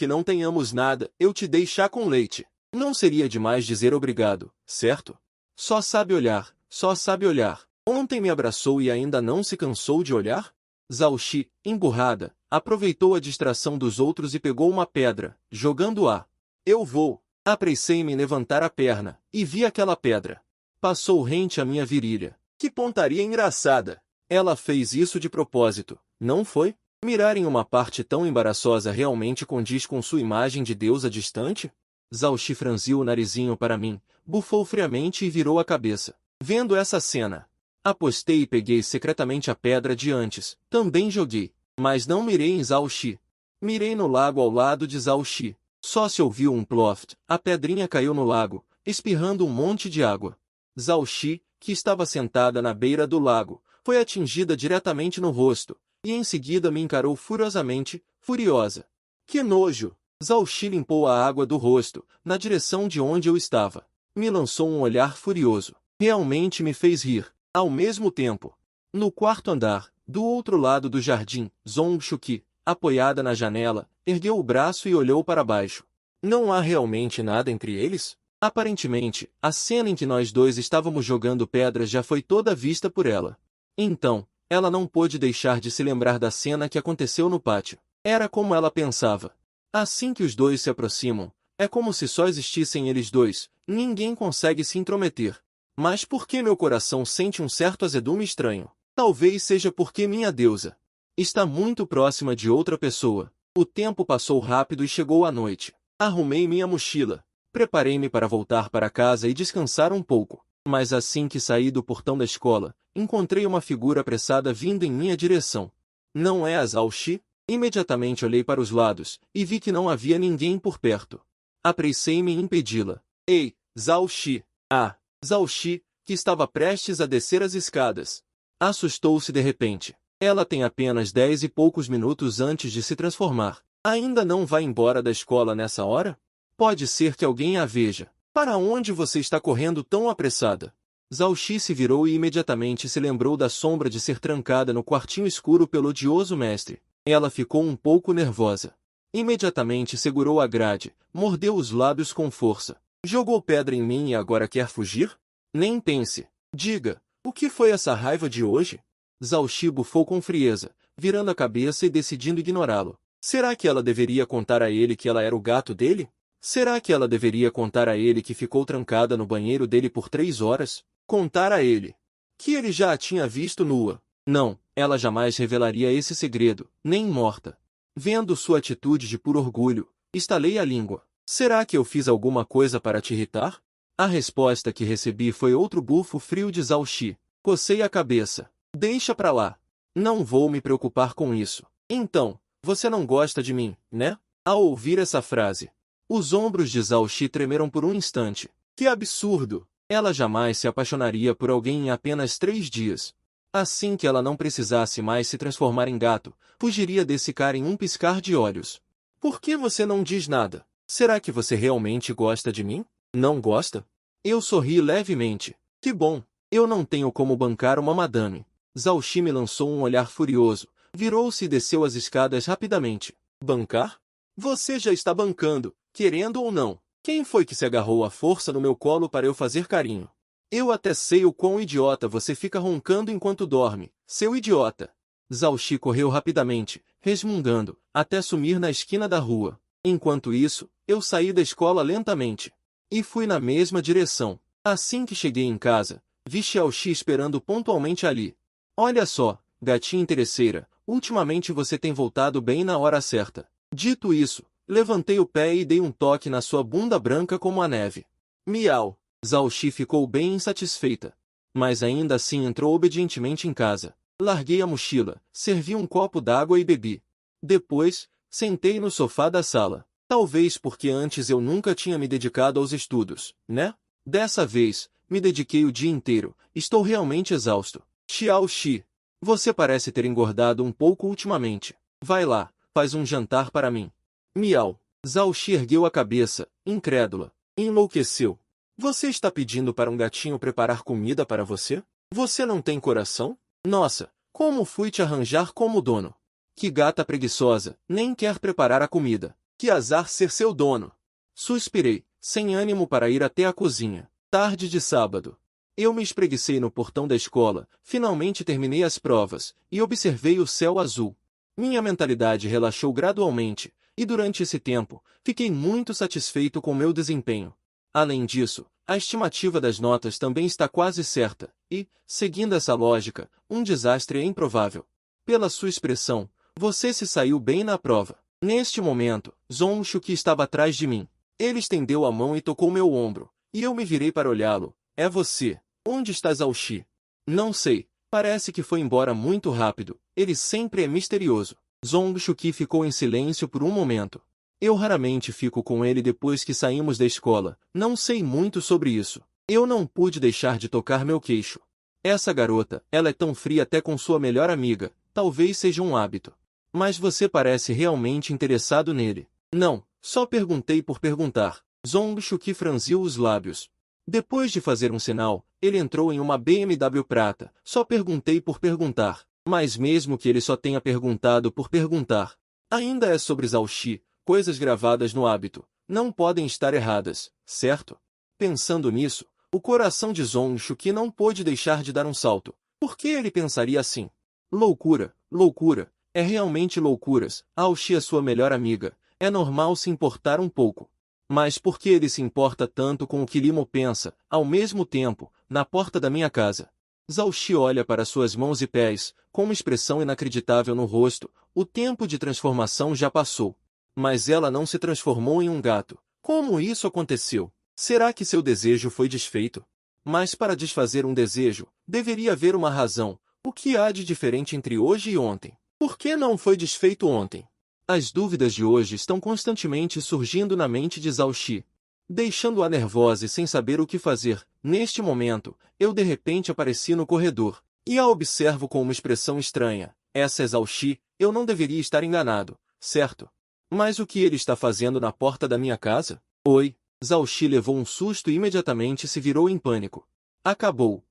[SPEAKER 1] não tenhamos nada, eu te dei chá com leite. Não seria demais dizer obrigado, certo? Só sabe olhar, só sabe olhar. Ontem me abraçou e ainda não se cansou de olhar? Zhao Xi, emburrada, aproveitou a distração dos outros e pegou uma pedra, jogando-a. Eu vou. Apressei-me em levantar a perna, e vi aquela pedra. Passou rente à minha virilha. Que pontaria engraçada! Ela fez isso de propósito, não foi? Mirar em uma parte tão embaraçosa realmente condiz com sua imagem de deusa distante? Zhao Xi franziu o narizinho para mim, bufou friamente e virou a cabeça. Vendo essa cena, apostei e peguei secretamente a pedra de antes. Também joguei, mas não mirei em Zhao Xi. Mirei no lago ao lado de Zhao Xi. Só se ouviu um ploft, a pedrinha caiu no lago, espirrando um monte de água. Zhao Xi, que estava sentada na beira do lago, foi atingida diretamente no rosto, e em seguida me encarou furiosamente, furiosa. Que nojo! Zhao Xi limpou a água do rosto, na direção de onde eu estava. Me lançou um olhar furioso. Realmente me fez rir. Ao mesmo tempo, no quarto andar, do outro lado do jardim, Zhong Shuqi, apoiada na janela, ergueu o braço e olhou para baixo. Não há realmente nada entre eles? Aparentemente, a cena em que nós dois estávamos jogando pedras já foi toda vista por ela. Então, ela não pôde deixar de se lembrar da cena que aconteceu no pátio. Era como ela pensava. Assim que os dois se aproximam, é como se só existissem eles dois, ninguém consegue se intrometer. Mas por que meu coração sente um certo azedume estranho? Talvez seja porque minha deusa está muito próxima de outra pessoa. O tempo passou rápido e chegou a noite. Arrumei minha mochila. Preparei-me para voltar para casa e descansar um pouco. Mas assim que saí do portão da escola, encontrei uma figura apressada vindo em minha direção. Não é a Zhao Xi? Imediatamente olhei para os lados, e vi que não havia ninguém por perto. Apressei-me em impedi-la. Ei, Zhao Xi! Ah! Zhao Xi, que estava prestes a descer as escadas. Assustou-se de repente. Ela tem apenas 10 e poucos minutos antes de se transformar. Ainda não vai embora da escola nessa hora? Pode ser que alguém a veja. Para onde você está correndo tão apressada? Zhao Xi se virou e imediatamente se lembrou da sombra de ser trancada no quartinho escuro pelo odioso mestre. Ela ficou um pouco nervosa. Imediatamente segurou a grade, mordeu os lábios com força. Jogou pedra em mim e agora quer fugir? Nem pense. Diga, o que foi essa raiva de hoje? Zhao Xi bufou com frieza, virando a cabeça e decidindo ignorá-lo. Será que ela deveria contar a ele que ela era o gato dele? Será que ela deveria contar a ele que ficou trancada no banheiro dele por 3 horas? Contar a ele que ele já a tinha visto nua. Não, ela jamais revelaria esse segredo, nem morta. Vendo sua atitude de puro orgulho, estalei a língua. Será que eu fiz alguma coisa para te irritar? A resposta que recebi foi outro bufo frio de Zhao Xi. Cocei a cabeça. Deixa pra lá. Não vou me preocupar com isso. Então, você não gosta de mim, né? Ao ouvir essa frase, os ombros de Zhao Xi tremeram por um instante. Que absurdo! Ela jamais se apaixonaria por alguém em apenas 3 dias. Assim que ela não precisasse mais se transformar em gato, fugiria desse cara em um piscar de olhos. Por que você não diz nada? Será que você realmente gosta de mim? Não gosta? Eu sorri levemente. Que bom, eu não tenho como bancar uma madame. Zhao Xi me lançou um olhar furioso, virou-se e desceu as escadas rapidamente. Bancar? Você já está bancando, querendo ou não. Quem foi que se agarrou à força no meu colo para eu fazer carinho? Eu até sei o quão idiota você fica roncando enquanto dorme, seu idiota. Zhao Xi correu rapidamente, resmungando, até sumir na esquina da rua. Enquanto isso, eu saí da escola lentamente. E fui na mesma direção. Assim que cheguei em casa, vi Xiao Xi esperando pontualmente ali. Olha só, gatinha interesseira, ultimamente você tem voltado bem na hora certa. Dito isso, levantei o pé e dei um toque na sua bunda branca como a neve. Miau! Zhao Xi ficou bem insatisfeita. Mas ainda assim entrou obedientemente em casa. Larguei a mochila, servi um copo d'água e bebi. Depois, sentei no sofá da sala. Talvez porque antes eu nunca tinha me dedicado aos estudos, né? Dessa vez, me dediquei o dia inteiro. Estou realmente exausto. Xiao Xi, você parece ter engordado um pouco ultimamente. Vai lá, faz um jantar para mim. Miau. Zhao Xi ergueu a cabeça, incrédula. Enlouqueceu. Você está pedindo para um gatinho preparar comida para você? Você não tem coração? Nossa, como fui te arranjar como dono? Que gata preguiçosa, nem quer preparar a comida. Que azar ser seu dono. Suspirei, sem ânimo para ir até a cozinha. Tarde de sábado. Eu me espreguicei no portão da escola, finalmente terminei as provas, e observei o céu azul. Minha mentalidade relaxou gradualmente, e durante esse tempo, fiquei muito satisfeito com meu desempenho. Além disso, a estimativa das notas também está quase certa, e, seguindo essa lógica, um desastre é improvável. Pela sua expressão, você se saiu bem na prova. Neste momento, Zhong-Shuqi estava atrás de mim. Ele estendeu a mão e tocou meu ombro, e eu me virei para olhá-lo. É você. Onde está Zhao-Xi? Não sei. Parece que foi embora muito rápido. Ele sempre é misterioso. Zhong-Shuqi ficou em silêncio por um momento. Eu raramente fico com ele depois que saímos da escola. Não sei muito sobre isso. Eu não pude deixar de tocar meu queixo. Essa garota, ela é tão fria até com sua melhor amiga. Talvez seja um hábito. Mas você parece realmente interessado nele. Não, só perguntei por perguntar. Zhong-Shuqi franziu os lábios. Depois de fazer um sinal, ele entrou em uma BMW prata. Só perguntei por perguntar. Mas mesmo que ele só tenha perguntado por perguntar, ainda é sobre Zhao-Xi, coisas gravadas no hábito. Não podem estar erradas, certo? Pensando nisso, o coração de Zhong-Shuqi não pôde deixar de dar um salto. Por que ele pensaria assim? Loucura, loucura. É realmente loucuras. Zhao-Xi é sua melhor amiga. É normal se importar um pouco. Mas por que ele se importa tanto com o que Limo pensa, ao mesmo tempo, na porta da minha casa? Zhao-Xi olha para suas mãos e pés, com uma expressão inacreditável no rosto. O tempo de transformação já passou. Mas ela não se transformou em um gato. Como isso aconteceu? Será que seu desejo foi desfeito? Mas para desfazer um desejo, deveria haver uma razão. O que há de diferente entre hoje e ontem? Por que não foi desfeito ontem? As dúvidas de hoje estão constantemente surgindo na mente de Zhao-Xi, deixando-a nervosa e sem saber o que fazer. Neste momento, eu de repente apareci no corredor, e a observo com uma expressão estranha. Essa é Zhao-Xi, eu não deveria estar enganado, certo? Mas o que ele está fazendo na porta da minha casa? Oi? Zhao-Xi levou um susto e imediatamente se virou em pânico. Acabou,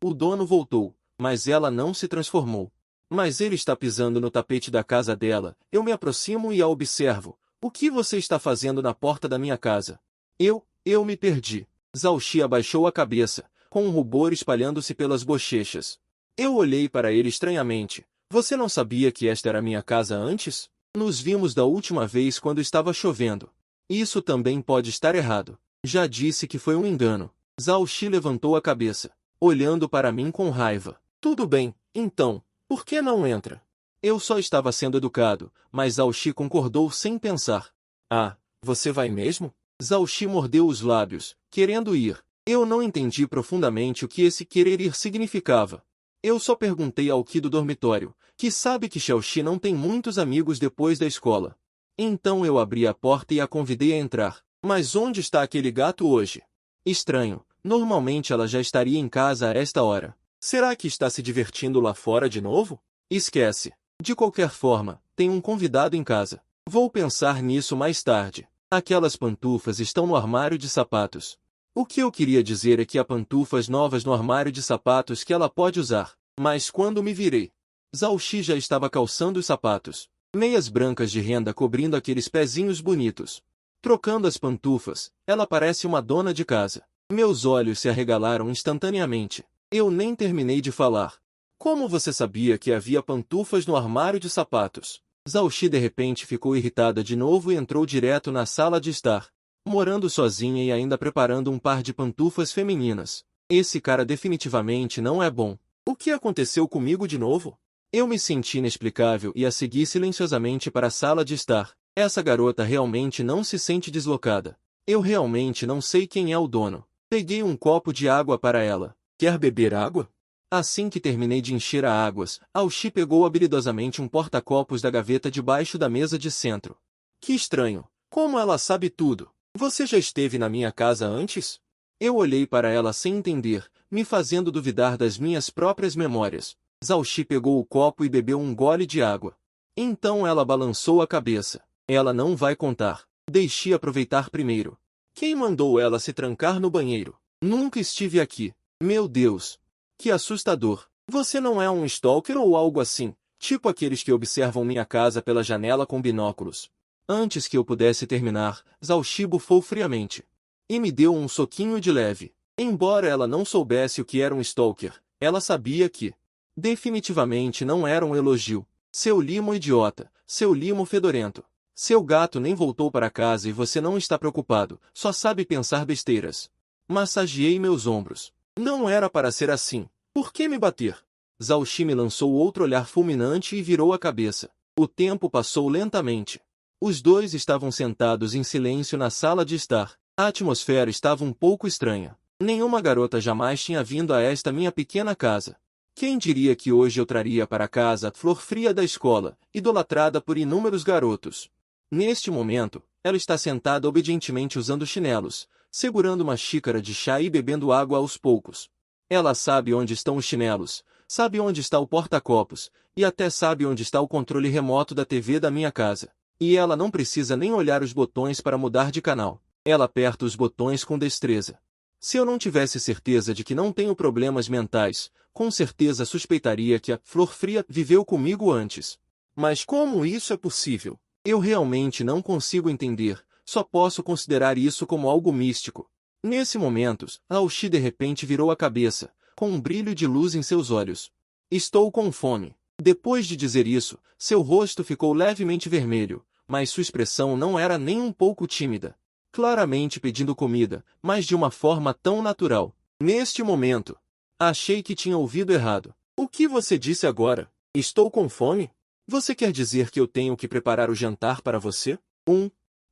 [SPEAKER 1] o dono voltou, mas ela não se transformou. Mas ele está pisando no tapete da casa dela. Eu me aproximo e a observo. O que você está fazendo na porta da minha casa? Eu me perdi. Zhao-Xi abaixou a cabeça, com um rubor espalhando-se pelas bochechas. Eu olhei para ele estranhamente. Você não sabia que esta era minha casa antes? Nos vimos da última vez quando estava chovendo. Isso também pode estar errado. Já disse que foi um engano. Zhao-Xi levantou a cabeça, olhando para mim com raiva. Tudo bem, então. Por que não entra? Eu só estava sendo educado, mas Zhao-Xi concordou sem pensar. Ah, você vai mesmo? Zhao-Xi mordeu os lábios, querendo ir. Eu não entendi profundamente o que esse querer ir significava. Eu só perguntei ao Qi do dormitório, que sabe que Xiaoxi não tem muitos amigos depois da escola. Então eu abri a porta e a convidei a entrar. Mas onde está aquele gato hoje? Estranho, normalmente ela já estaria em casa a esta hora. Será que está se divertindo lá fora de novo? Esquece. De qualquer forma, tem um convidado em casa. Vou pensar nisso mais tarde. Aquelas pantufas estão no armário de sapatos. O que eu queria dizer é que há pantufas novas no armário de sapatos que ela pode usar. Mas quando me virei, Zhao-Xi já estava calçando os sapatos. Meias brancas de renda cobrindo aqueles pezinhos bonitos. Trocando as pantufas, ela parece uma dona de casa. Meus olhos se arregalaram instantaneamente. Eu nem terminei de falar. Como você sabia que havia pantufas no armário de sapatos? Zhao-Xi de repente ficou irritada de novo e entrou direto na sala de estar. Morando sozinha e ainda preparando um par de pantufas femininas. Esse cara definitivamente não é bom. O que aconteceu comigo de novo? Eu me senti inexplicável e a segui silenciosamente para a sala de estar. Essa garota realmente não se sente deslocada. Eu realmente não sei quem é o dono. Peguei um copo de água para ela. Quer beber água? Assim que terminei de encher a águas, Zhao-Xi pegou habilidosamente um porta-copos da gaveta debaixo da mesa de centro. Que estranho. Como ela sabe tudo? Você já esteve na minha casa antes? Eu olhei para ela sem entender, me fazendo duvidar das minhas próprias memórias. Zhao-Xi pegou o copo e bebeu um gole de água. Então ela balançou a cabeça. Ela não vai contar. Deixe aproveitar primeiro. Quem mandou ela se trancar no banheiro? Nunca estive aqui. Meu Deus! Que assustador! Você não é um stalker ou algo assim, tipo aqueles que observam minha casa pela janela com binóculos? Antes que eu pudesse terminar, Zhao Xi bufou friamente. E me deu um soquinho de leve. Embora ela não soubesse o que era um stalker, ela sabia que definitivamente não era um elogio. Seu limo idiota, seu limo fedorento. Seu gato nem voltou para casa e você não está preocupado, só sabe pensar besteiras. Massageei meus ombros. Não era para ser assim. Por que me bater? Zhao Xi me lançou outro olhar fulminante e virou a cabeça. O tempo passou lentamente. Os dois estavam sentados em silêncio na sala de estar. A atmosfera estava um pouco estranha. Nenhuma garota jamais tinha vindo a esta minha pequena casa. Quem diria que hoje eu traria para casa a flor fria da escola, idolatrada por inúmeros garotos? Neste momento, ela está sentada obedientemente usando chinelos, segurando uma xícara de chá e bebendo água aos poucos. Ela sabe onde estão os chinelos, sabe onde está o porta-copos, e até sabe onde está o controle remoto da TV da minha casa. E ela não precisa nem olhar os botões para mudar de canal. Ela aperta os botões com destreza. Se eu não tivesse certeza de que não tenho problemas mentais, com certeza suspeitaria que a flor fria viveu comigo antes. Mas como isso é possível? Eu realmente não consigo entender, só posso considerar isso como algo místico. Nesse momento, Zhao Xi de repente virou a cabeça, com um brilho de luz em seus olhos. Estou com fome. Depois de dizer isso, seu rosto ficou levemente vermelho, mas sua expressão não era nem um pouco tímida. Claramente pedindo comida, mas de uma forma tão natural. Neste momento, achei que tinha ouvido errado. O que você disse agora? Estou com fome? Você quer dizer que eu tenho que preparar o jantar para você?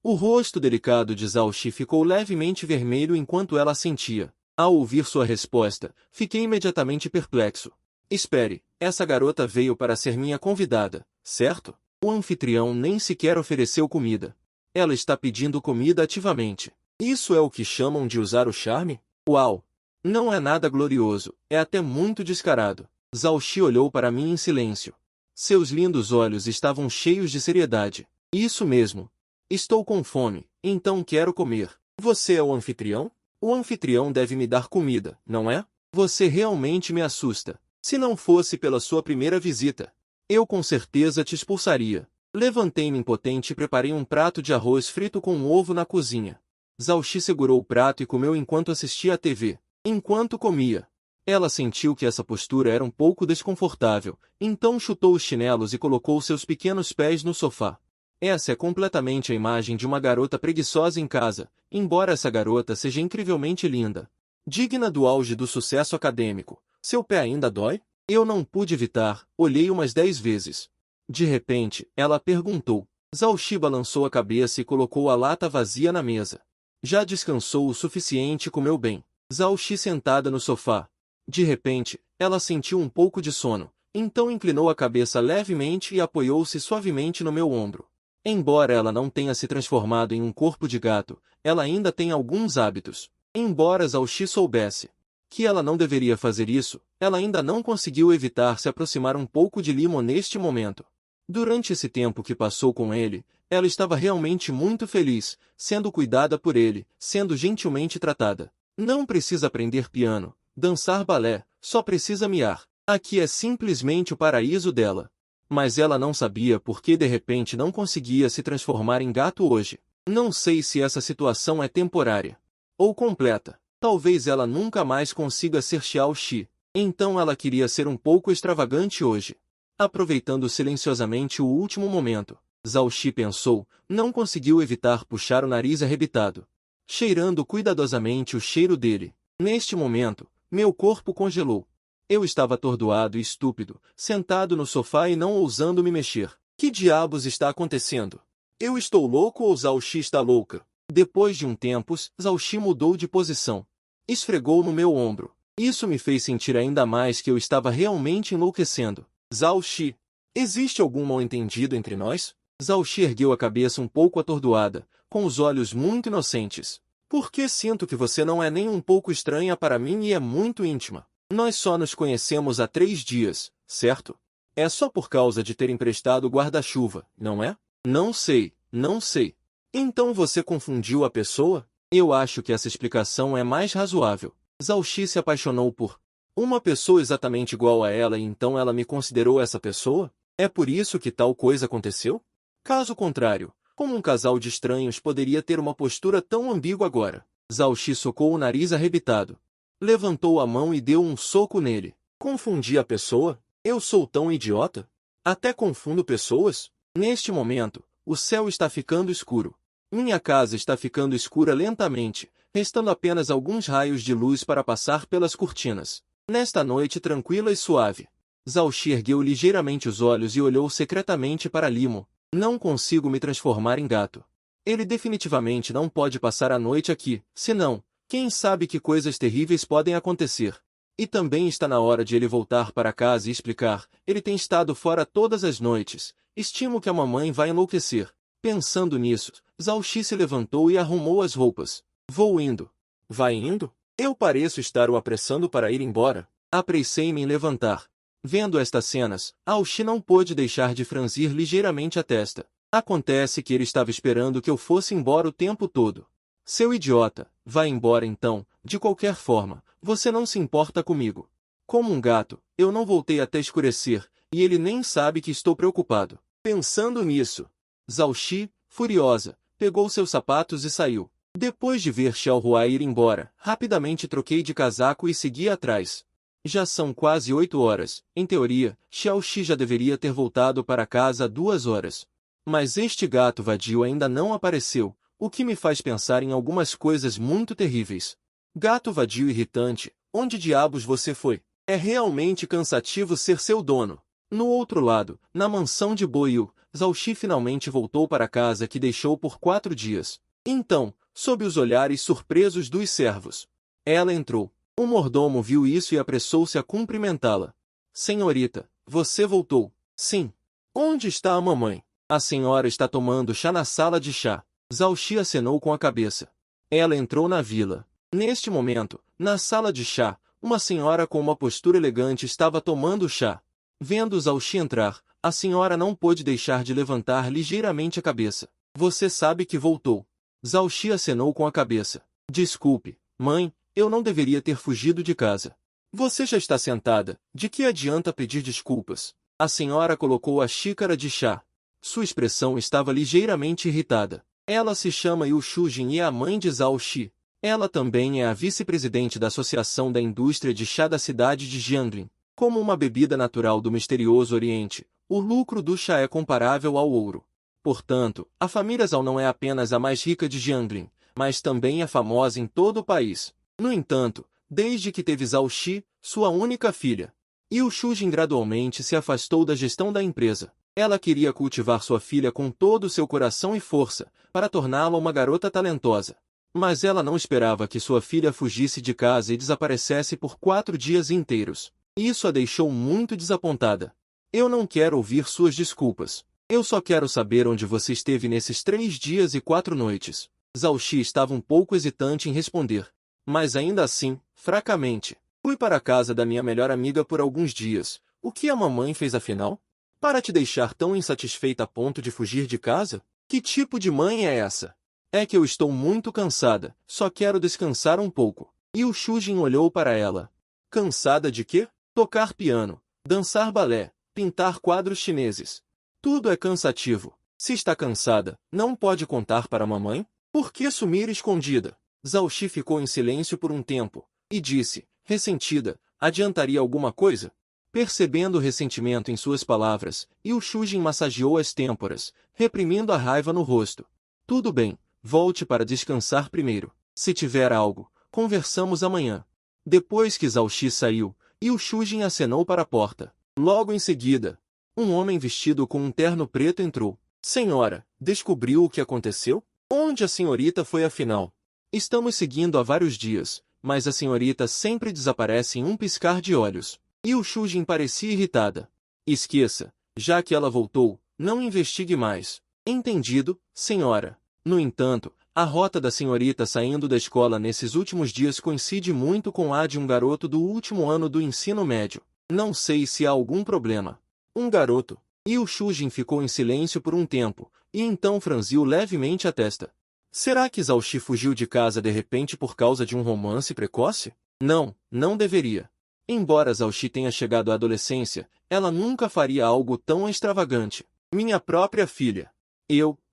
[SPEAKER 1] O rosto delicado de Zhao Xi ficou levemente vermelho enquanto ela assentia. Ao ouvir sua resposta, fiquei imediatamente perplexo. Espere, essa garota veio para ser minha convidada, certo? O anfitrião nem sequer ofereceu comida. Ela está pedindo comida ativamente. Isso é o que chamam de usar o charme? Uau! Não é nada glorioso, é até muito descarado. Zhao Xi olhou para mim em silêncio. Seus lindos olhos estavam cheios de seriedade. Isso mesmo. Estou com fome, então quero comer. Você é o anfitrião? O anfitrião deve me dar comida, não é? Você realmente me assusta. Se não fosse pela sua primeira visita, eu com certeza te expulsaria. Levantei-me impotente e preparei um prato de arroz frito com um ovo na cozinha. Zhao Xi segurou o prato e comeu enquanto assistia à TV. Enquanto comia, ela sentiu que essa postura era um pouco desconfortável, então chutou os chinelos e colocou seus pequenos pés no sofá. Essa é completamente a imagem de uma garota preguiçosa em casa, embora essa garota seja incrivelmente linda. Digna do auge do sucesso acadêmico. Seu pé ainda dói? Eu não pude evitar, olhei umas 10 vezes. De repente, ela perguntou. Zhao Xi balançou a cabeça e colocou a lata vazia na mesa. Já descansou o suficiente e comeu bem. Zhao Xi sentada no sofá. De repente, ela sentiu um pouco de sono, então inclinou a cabeça levemente e apoiou-se suavemente no meu ombro. Embora ela não tenha se transformado em um corpo de gato, ela ainda tem alguns hábitos. Embora Zhao Xi soubesse que ela não deveria fazer isso, ela ainda não conseguiu evitar se aproximar um pouco de Limo neste momento. Durante esse tempo que passou com ele, ela estava realmente muito feliz, sendo cuidada por ele, sendo gentilmente tratada. Não precisa aprender piano, dançar balé, só precisa miar. Aqui é simplesmente o paraíso dela. Mas ela não sabia por que de repente não conseguia se transformar em gato hoje. Não sei se essa situação é temporária ou completa. Talvez ela nunca mais consiga ser Xiao Xi. Então ela queria ser um pouco extravagante hoje. Aproveitando silenciosamente o último momento, Zhao Xi pensou, não conseguiu evitar puxar o nariz arrebitado, cheirando cuidadosamente o cheiro dele. Neste momento, meu corpo congelou. Eu estava atordoado e estúpido, sentado no sofá e não ousando me mexer. Que diabos está acontecendo? Eu estou louco ou Zhao Xi está louca? Depois de um tempo, Zhao Xi mudou de posição. Esfregou no meu ombro. Isso me fez sentir ainda mais que eu estava realmente enlouquecendo. Zhao Xi, existe algum mal-entendido entre nós? Zhao Xi ergueu a cabeça um pouco atordoada, com os olhos muito inocentes. Porque sinto que você não é nem um pouco estranha para mim e é muito íntima. Nós só nos conhecemos há 3 dias, certo? É só por causa de ter emprestado o guarda-chuva, não é? Não sei, não sei. Então você confundiu a pessoa? Eu acho que essa explicação é mais razoável. Zhao Xi se apaixonou por uma pessoa exatamente igual a ela e então ela me considerou essa pessoa? É por isso que tal coisa aconteceu? Caso contrário, Como um casal de estranhos poderia ter uma postura tão ambígua agora? Zhao Xi socou o nariz arrebitado. Levantou a mão e deu um soco nele. Confundi a pessoa? Eu sou tão idiota? Até confundo pessoas? Neste momento, o céu está ficando escuro. Minha casa está ficando escura lentamente, restando apenas alguns raios de luz para passar pelas cortinas. Nesta noite tranquila e suave. Zhao Xi ergueu ligeiramente os olhos e olhou secretamente para Limo. Não consigo me transformar em gato. Ele definitivamente não pode passar a noite aqui, senão, quem sabe que coisas terríveis podem acontecer. E também está na hora de ele voltar para casa e explicar. Ele tem estado fora todas as noites. Estimo que a mamãe vai enlouquecer. Pensando nisso, Zhao Xi se levantou e arrumou as roupas. Vou indo. Vai indo? Eu pareço estar o apressando para ir embora. Apressei-me em levantar. Vendo estas cenas, Zhao Xi não pôde deixar de franzir ligeiramente a testa. Acontece que ele estava esperando que eu fosse embora o tempo todo. Seu idiota, vai embora então, de qualquer forma, você não se importa comigo. Como um gato, eu não voltei até escurecer, e ele nem sabe que estou preocupado. Pensando nisso, Zhao Xi, furiosa, pegou seus sapatos e saiu. Depois de ver Xiao Hua ir embora, rapidamente troquei de casaco e segui atrás. Já são quase 8 horas. Em teoria, Xiao Xi já deveria ter voltado para casa há 2 horas. Mas este gato vadio ainda não apareceu, o que me faz pensar em algumas coisas muito terríveis. Gato vadio irritante, onde diabos você foi? É realmente cansativo ser seu dono. No outro lado, na mansão de Boyu, Zhao Xi finalmente voltou para casa que deixou por 4 dias. Então, sob os olhares surpresos dos servos, ela entrou. O mordomo viu isso e apressou-se a cumprimentá-la. Senhorita, você voltou. Sim. Onde está a mamãe? A senhora está tomando chá na sala de chá. Zhao Xi acenou com a cabeça. Ela entrou na vila. Neste momento, na sala de chá, uma senhora com uma postura elegante estava tomando chá. Vendo Zhao Xi entrar, a senhora não pôde deixar de levantar ligeiramente a cabeça. Você sabe que voltou. Zhao Xi acenou com a cabeça. Desculpe, mãe, eu não deveria ter fugido de casa. Você já está sentada, de que adianta pedir desculpas? A senhora colocou a xícara de chá. Sua expressão estava ligeiramente irritada. Ela se chama Yu Shujin e é a mãe de Zhao Xi. Ela também é a vice-presidente da Associação da Indústria de Chá da cidade de Jiangling. Como uma bebida natural do misterioso Oriente, o lucro do chá é comparável ao ouro. Portanto, a família Zhao não é apenas a mais rica de Jiangling, mas também é famosa em todo o país. No entanto, desde que teve Zhao Xi, sua única filha, Yu Shujin gradualmente se afastou da gestão da empresa. Ela queria cultivar sua filha com todo o seu coração e força, para torná-la uma garota talentosa. Mas ela não esperava que sua filha fugisse de casa e desaparecesse por 4 dias inteiros. Isso a deixou muito desapontada. Eu não quero ouvir suas desculpas. Eu só quero saber onde você esteve nesses 3 dias e 4 noites. Zhao Xi estava um pouco hesitante em responder. Mas ainda assim, fracamente, fui para a casa da minha melhor amiga por alguns dias. O que a mamãe fez afinal? Para te deixar tão insatisfeita a ponto de fugir de casa? Que tipo de mãe é essa? É que eu estou muito cansada, só quero descansar um pouco. E o Shujin olhou para ela. Cansada de quê? Tocar piano, dançar balé, pintar quadros chineses. Tudo é cansativo. Se está cansada, não pode contar para a mamãe? Por que sumir escondida? Zhao Xi ficou em silêncio por um tempo, e disse, ressentida, adiantaria alguma coisa? Percebendo o ressentimento em suas palavras, Yu Shujin massageou as têmporas, reprimindo a raiva no rosto. Tudo bem, volte para descansar primeiro. Se tiver algo, conversamos amanhã. Depois que Zhao Xi saiu, Yu Shujin acenou para a porta. Logo em seguida, um homem vestido com um terno preto entrou. Senhora, descobriu o que aconteceu? Onde a senhorita foi afinal? Estamos seguindo há vários dias, mas a senhorita sempre desaparece em um piscar de olhos. Yu Shujin parecia irritada. Esqueça, já que ela voltou, não investigue mais. Entendido, senhora. No entanto, a rota da senhorita saindo da escola nesses últimos dias coincide muito com a de um garoto do último ano do ensino médio. Não sei se há algum problema. Um garoto. Yu Shujin ficou em silêncio por um tempo, e então franziu levemente a testa. Será que Zhao Xi fugiu de casa de repente por causa de um romance precoce? Não, não deveria. Embora Zhao Xi tenha chegado à adolescência, ela nunca faria algo tão extravagante. Minha própria filha.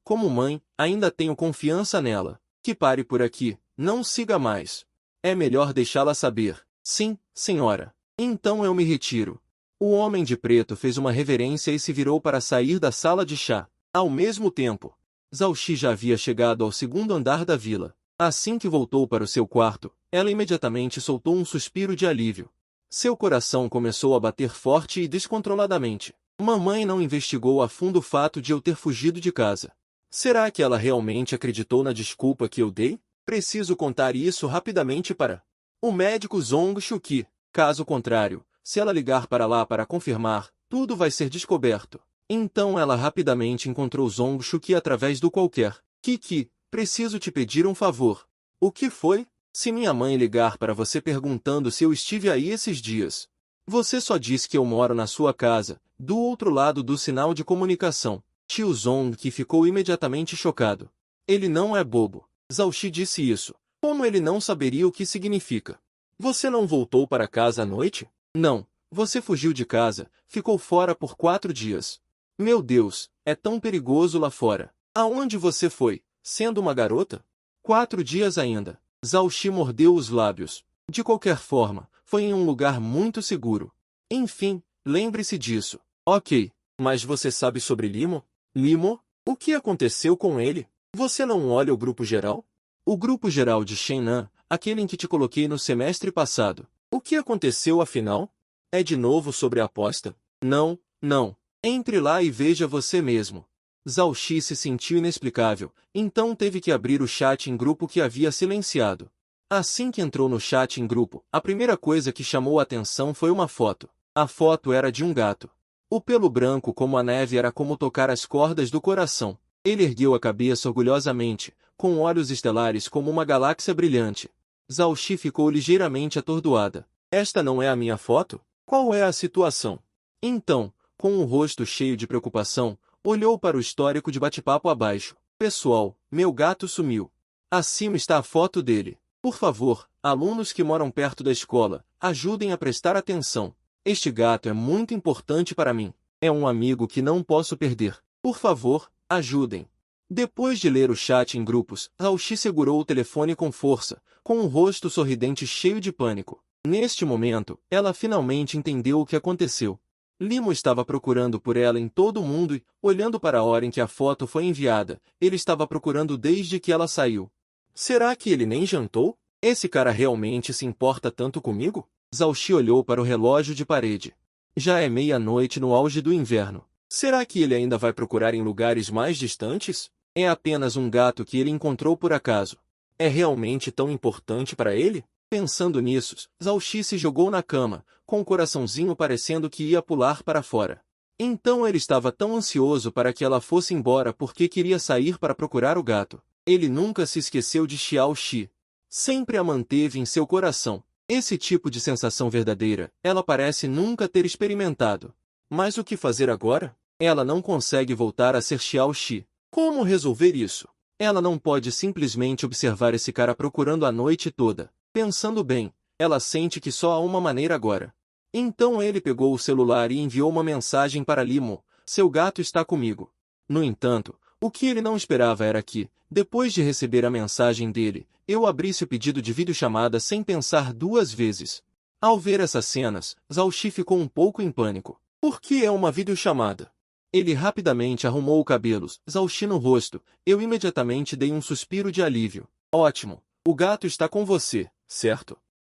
[SPEAKER 1] Como mãe, ainda tenho confiança nela. Que pare por aqui, não siga mais. É melhor deixá-la saber. Sim, senhora. Então eu me retiro. O homem de preto fez uma reverência e se virou para sair da sala de chá. Ao mesmo tempo, Zhao Xi já havia chegado ao segundo andar da vila. Assim que voltou para o seu quarto, ela imediatamente soltou um suspiro de alívio. Seu coração começou a bater forte e descontroladamente. Mamãe não investigou a fundo o fato de eu ter fugido de casa. Será que ela realmente acreditou na desculpa que eu dei? Preciso contar isso rapidamente para o médico Zhong Shuqi. Caso contrário, se ela ligar para lá para confirmar, tudo vai ser descoberto. Então ela rapidamente encontrou Zhong Shuqi através do qualquer. Kiki, preciso te pedir um favor. O que foi? Se minha mãe ligar para você perguntando se eu estive aí esses dias. Você só disse que eu moro na sua casa, do outro lado do sinal de comunicação. Tio Zhong que ficou imediatamente chocado. Ele não é bobo. Zhao Xi disse isso. Como ele não saberia o que significa? Você não voltou para casa à noite? Não. Você fugiu de casa, ficou fora por 4 dias. Meu Deus, é tão perigoso lá fora. Aonde você foi, sendo uma garota? 4 dias ainda. Zhao Xi mordeu os lábios. De qualquer forma, foi em um lugar muito seguro. Enfim, lembre-se disso. Ok, mas você sabe sobre Limo? Limo? O que aconteceu com ele? Você não olha o grupo geral? O grupo geral de Shennan, aquele em que te coloquei no semestre passado. O que aconteceu afinal? É de novo sobre a aposta? Não, não. Entre lá e veja você mesmo. Zhao Xi se sentiu inexplicável, então teve que abrir o chat em grupo que havia silenciado. Assim que entrou no chat em grupo, a primeira coisa que chamou a atenção foi uma foto. A foto era de um gato. O pelo branco como a neve era como tocar as cordas do coração. Ele ergueu a cabeça orgulhosamente, com olhos estelares como uma galáxia brilhante. Zhao Xi ficou ligeiramente atordoada. Esta não é a minha foto? Qual é a situação? Então, com o rosto cheio de preocupação, olhou para o histórico de bate-papo abaixo. Pessoal, meu gato sumiu. Acima está a foto dele. Por favor, alunos que moram perto da escola, ajudem a prestar atenção. Este gato é muito importante para mim. É um amigo que não posso perder. Por favor, ajudem. Depois de ler o chat em grupos, Zhao Xi segurou o telefone com força, com um rosto sorridente cheio de pânico. Neste momento, ela finalmente entendeu o que aconteceu. Limo estava procurando por ela em todo o mundo e, olhando para a hora em que a foto foi enviada, ele estava procurando desde que ela saiu. Será que ele nem jantou? Esse cara realmente se importa tanto comigo? Zhao Xi olhou para o relógio de parede. Já é meia-noite no auge do inverno. Será que ele ainda vai procurar em lugares mais distantes? É apenas um gato que ele encontrou por acaso. É realmente tão importante para ele? Pensando nisso, Zhao Xi se jogou na cama, com o coraçãozinho parecendo que ia pular para fora. Então ele estava tão ansioso para que ela fosse embora porque queria sair para procurar o gato. Ele nunca se esqueceu de Xiao Xi. Sempre a manteve em seu coração. Esse tipo de sensação verdadeira, ela parece nunca ter experimentado. Mas o que fazer agora? Ela não consegue voltar a ser Xiao Xi. Como resolver isso? Ela não pode simplesmente observar esse cara procurando a noite toda. Pensando bem, ela sente que só há uma maneira agora. Então ele pegou o celular e enviou uma mensagem para Limo: seu gato está comigo. No entanto, o que ele não esperava era que, depois de receber a mensagem dele, eu abrisse o pedido de videochamada sem pensar 2 vezes. Ao ver essas cenas, Zhao Xi ficou um pouco em pânico. Por que é uma videochamada? Ele rapidamente arrumou o cabelo, Zhao Xi no rosto. Eu imediatamente dei um suspiro de alívio. Ótimo, o gato está com você, certo?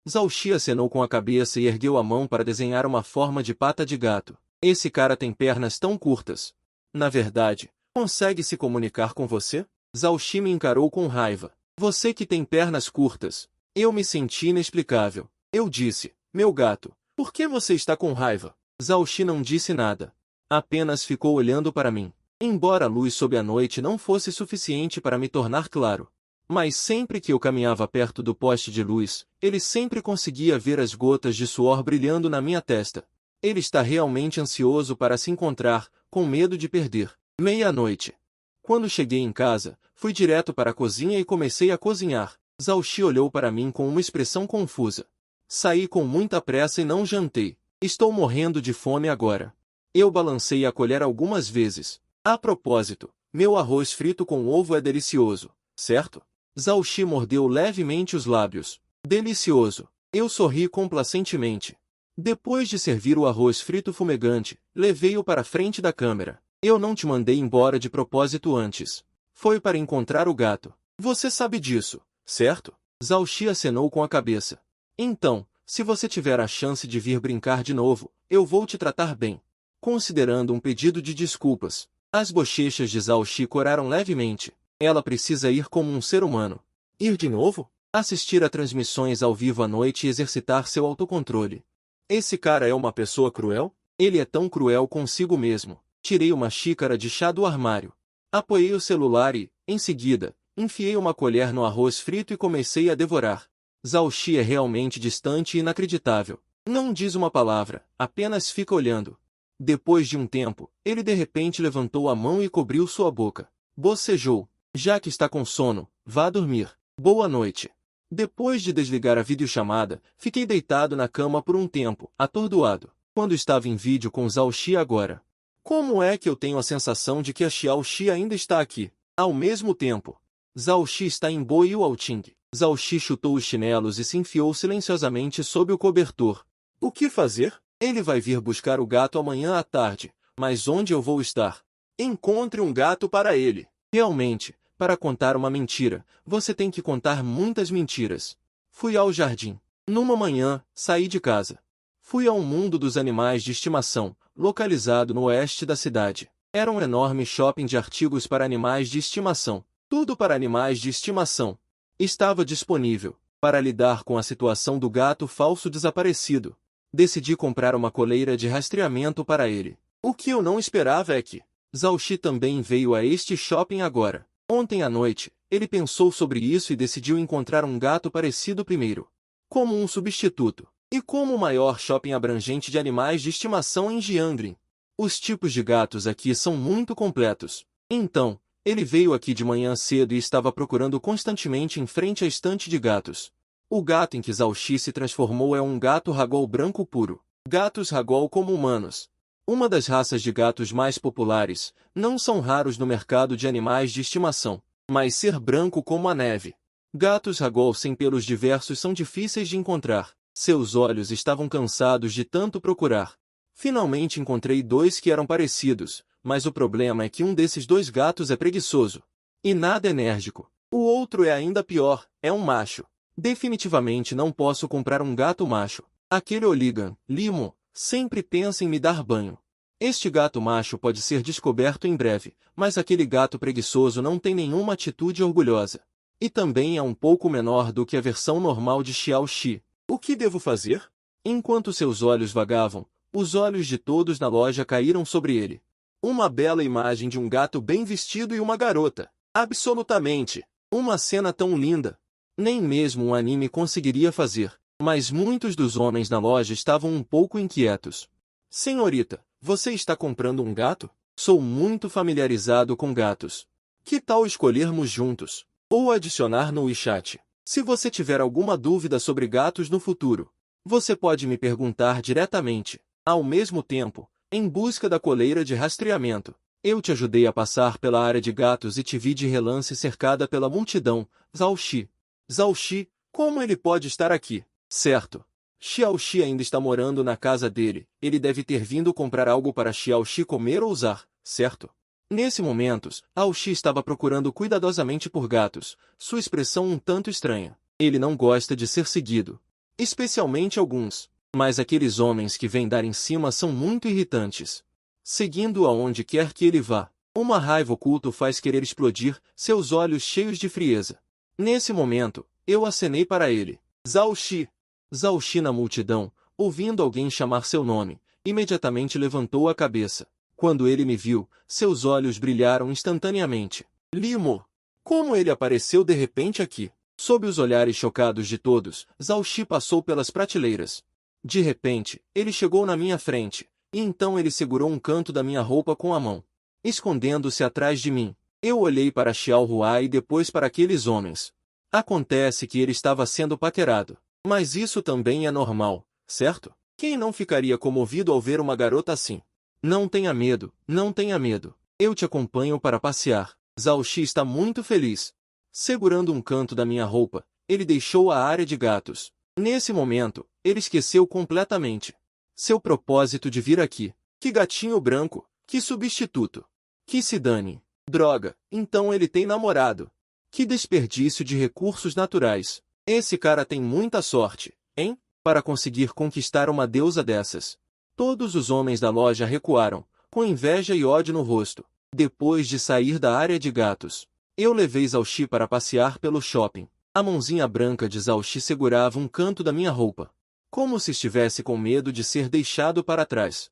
[SPEAKER 1] Zhao Xi acenou com a cabeça e ergueu a mão para desenhar uma forma de pata de gato. Esse cara tem pernas tão curtas. Na verdade, consegue se comunicar com você? Zhao Xi me encarou com raiva. Você que tem pernas curtas. Eu me senti inexplicável. Eu disse, meu gato, por que você está com raiva? Zhao Xi não disse nada. Apenas ficou olhando para mim. Embora a luz sob a noite não fosse suficiente para me tornar claro. Mas sempre que eu caminhava perto do poste de luz, ele sempre conseguia ver as gotas de suor brilhando na minha testa. Ele está realmente ansioso para se encontrar, com medo de perder. Meia-noite. Quando cheguei em casa, fui direto para a cozinha e comecei a cozinhar. Zhao Xi olhou para mim com uma expressão confusa. Saí com muita pressa e não jantei. Estou morrendo de fome agora. Eu balancei a colher algumas vezes. A propósito, Meu arroz frito com ovo é delicioso, certo? Zhao Xi mordeu levemente os lábios. Delicioso. Eu sorri complacentemente. Depois de servir o arroz frito fumegante, levei-o para a frente da câmera. Eu não te mandei embora de propósito antes. Foi para encontrar o gato. Você sabe disso, certo? Zhao Xi acenou com a cabeça. Então, se você tiver a chance de vir brincar de novo, eu vou te tratar bem. Considerando um pedido de desculpas, as bochechas de Zhao Xi coraram levemente. Ela precisa ir como um ser humano. Ir de novo? Assistir a transmissões ao vivo à noite e exercitar seu autocontrole. Esse cara é uma pessoa cruel? Ele é tão cruel consigo mesmo. Tirei uma xícara de chá do armário. Apoiei o celular e, em seguida, enfiei uma colher no arroz frito e comecei a devorar. Zhao Xi é realmente distante e inacreditável. Não diz uma palavra, apenas fica olhando. Depois de um tempo, ele de repente levantou a mão e cobriu sua boca. Bocejou. Já que está com sono, vá dormir. Boa noite. Depois de desligar a videochamada, fiquei deitado na cama por um tempo, atordoado. Quando estava em vídeo com Zhao Xi agora. Como é que eu tenho a sensação de que a Xiao Xi ainda está aqui? Ao mesmo tempo, Zhao Xi está em Bo Yuaoting. Zhao Xi chutou os chinelos e se enfiou silenciosamente sob o cobertor. O que fazer? Ele vai vir buscar o gato amanhã à tarde, mas onde eu vou estar? Encontre um gato para ele. Realmente, para contar uma mentira, você tem que contar muitas mentiras. Fui ao jardim. Numa manhã, saí de casa. Fui ao mundo dos animais de estimação, localizado no oeste da cidade. Era um enorme shopping de artigos para animais de estimação. Tudo para animais de estimação. Estava disponível, para lidar com a situação do gato falso desaparecido. Decidi comprar uma coleira de rastreamento para ele. O que eu não esperava é que Zhao Xi também veio a este shopping agora. Ontem à noite, ele pensou sobre isso e decidiu encontrar um gato parecido primeiro. Como um substituto. E como o maior shopping abrangente de animais de estimação em Jiangling. Os tipos de gatos aqui são muito completos. Então, ele veio aqui de manhã cedo e estava procurando constantemente em frente à estante de gatos. O gato em que Zhao Xi se transformou é um gato ragol branco puro. Gatos ragol como humanos. Uma das raças de gatos mais populares, não são raros no mercado de animais de estimação, mas ser branco como a neve. Gatos ragol sem pelos diversos são difíceis de encontrar. Seus olhos estavam cansados de tanto procurar. Finalmente encontrei dois que eram parecidos, mas o problema é que um desses dois gatos é preguiçoso. E nada enérgico. O outro é ainda pior, é um macho. Definitivamente não posso comprar um gato macho. Aquele Oligan, Limo, sempre pensa em me dar banho. Este gato macho pode ser descoberto em breve, mas aquele gato preguiçoso não tem nenhuma atitude orgulhosa. E também é um pouco menor do que a versão normal de Xiao Xi. O que devo fazer? Enquanto seus olhos vagavam, os olhos de todos na loja caíram sobre ele. Uma bela imagem de um gato bem vestido e uma garota. Absolutamente! Uma cena tão linda! Nem mesmo um anime conseguiria fazer, mas muitos dos homens na loja estavam um pouco inquietos. Senhorita, você está comprando um gato? Sou muito familiarizado com gatos. Que tal escolhermos juntos? Ou adicionar no WeChat? Se você tiver alguma dúvida sobre gatos no futuro, você pode me perguntar diretamente. Ao mesmo tempo, em busca da coleira de rastreamento, eu te ajudei a passar pela área de gatos e te vi de relance cercada pela multidão. Zhao Xi. Zhao Xi, como ele pode estar aqui? Certo. Xiao Xi ainda está morando na casa dele. Ele deve ter vindo comprar algo para Xiao Xi comer ou usar, certo? Nesse momento, Zhao Xi estava procurando cuidadosamente por gatos, sua expressão um tanto estranha. Ele não gosta de ser seguido. Especialmente alguns. Mas aqueles homens que vêm dar em cima são muito irritantes. Seguindo aonde quer que ele vá, uma raiva oculta o faz querer explodir, seus olhos cheios de frieza. Nesse momento, eu acenei para ele. Zhao Xi. Zhao Xi na multidão, ouvindo alguém chamar seu nome, imediatamente levantou a cabeça. Quando ele me viu, seus olhos brilharam instantaneamente. Limo! Como ele apareceu de repente aqui? Sob os olhares chocados de todos, Zhao Xi passou pelas prateleiras. De repente, ele chegou na minha frente, e então ele segurou um canto da minha roupa com a mão. Escondendo-se atrás de mim, eu olhei para Xiao Hua e depois para aqueles homens. Acontece que ele estava sendo paquerado. Mas isso também é normal, certo? Quem não ficaria comovido ao ver uma garota assim? Não tenha medo, não tenha medo. Eu te acompanho para passear. Zhao Xi está muito feliz. Segurando um canto da minha roupa, ele deixou a área de gatos. Nesse momento, ele esqueceu completamente seu propósito de vir aqui. Que gatinho branco, que substituto. Que se dane. Droga, então ele tem namorado. Que desperdício de recursos naturais. Esse cara tem muita sorte, hein? Para conseguir conquistar uma deusa dessas. Todos os homens da loja recuaram, com inveja e ódio no rosto. Depois de sair da área de gatos, eu levei Zhao Xi para passear pelo shopping. A mãozinha branca de Zhao Xi segurava um canto da minha roupa, como se estivesse com medo de ser deixado para trás.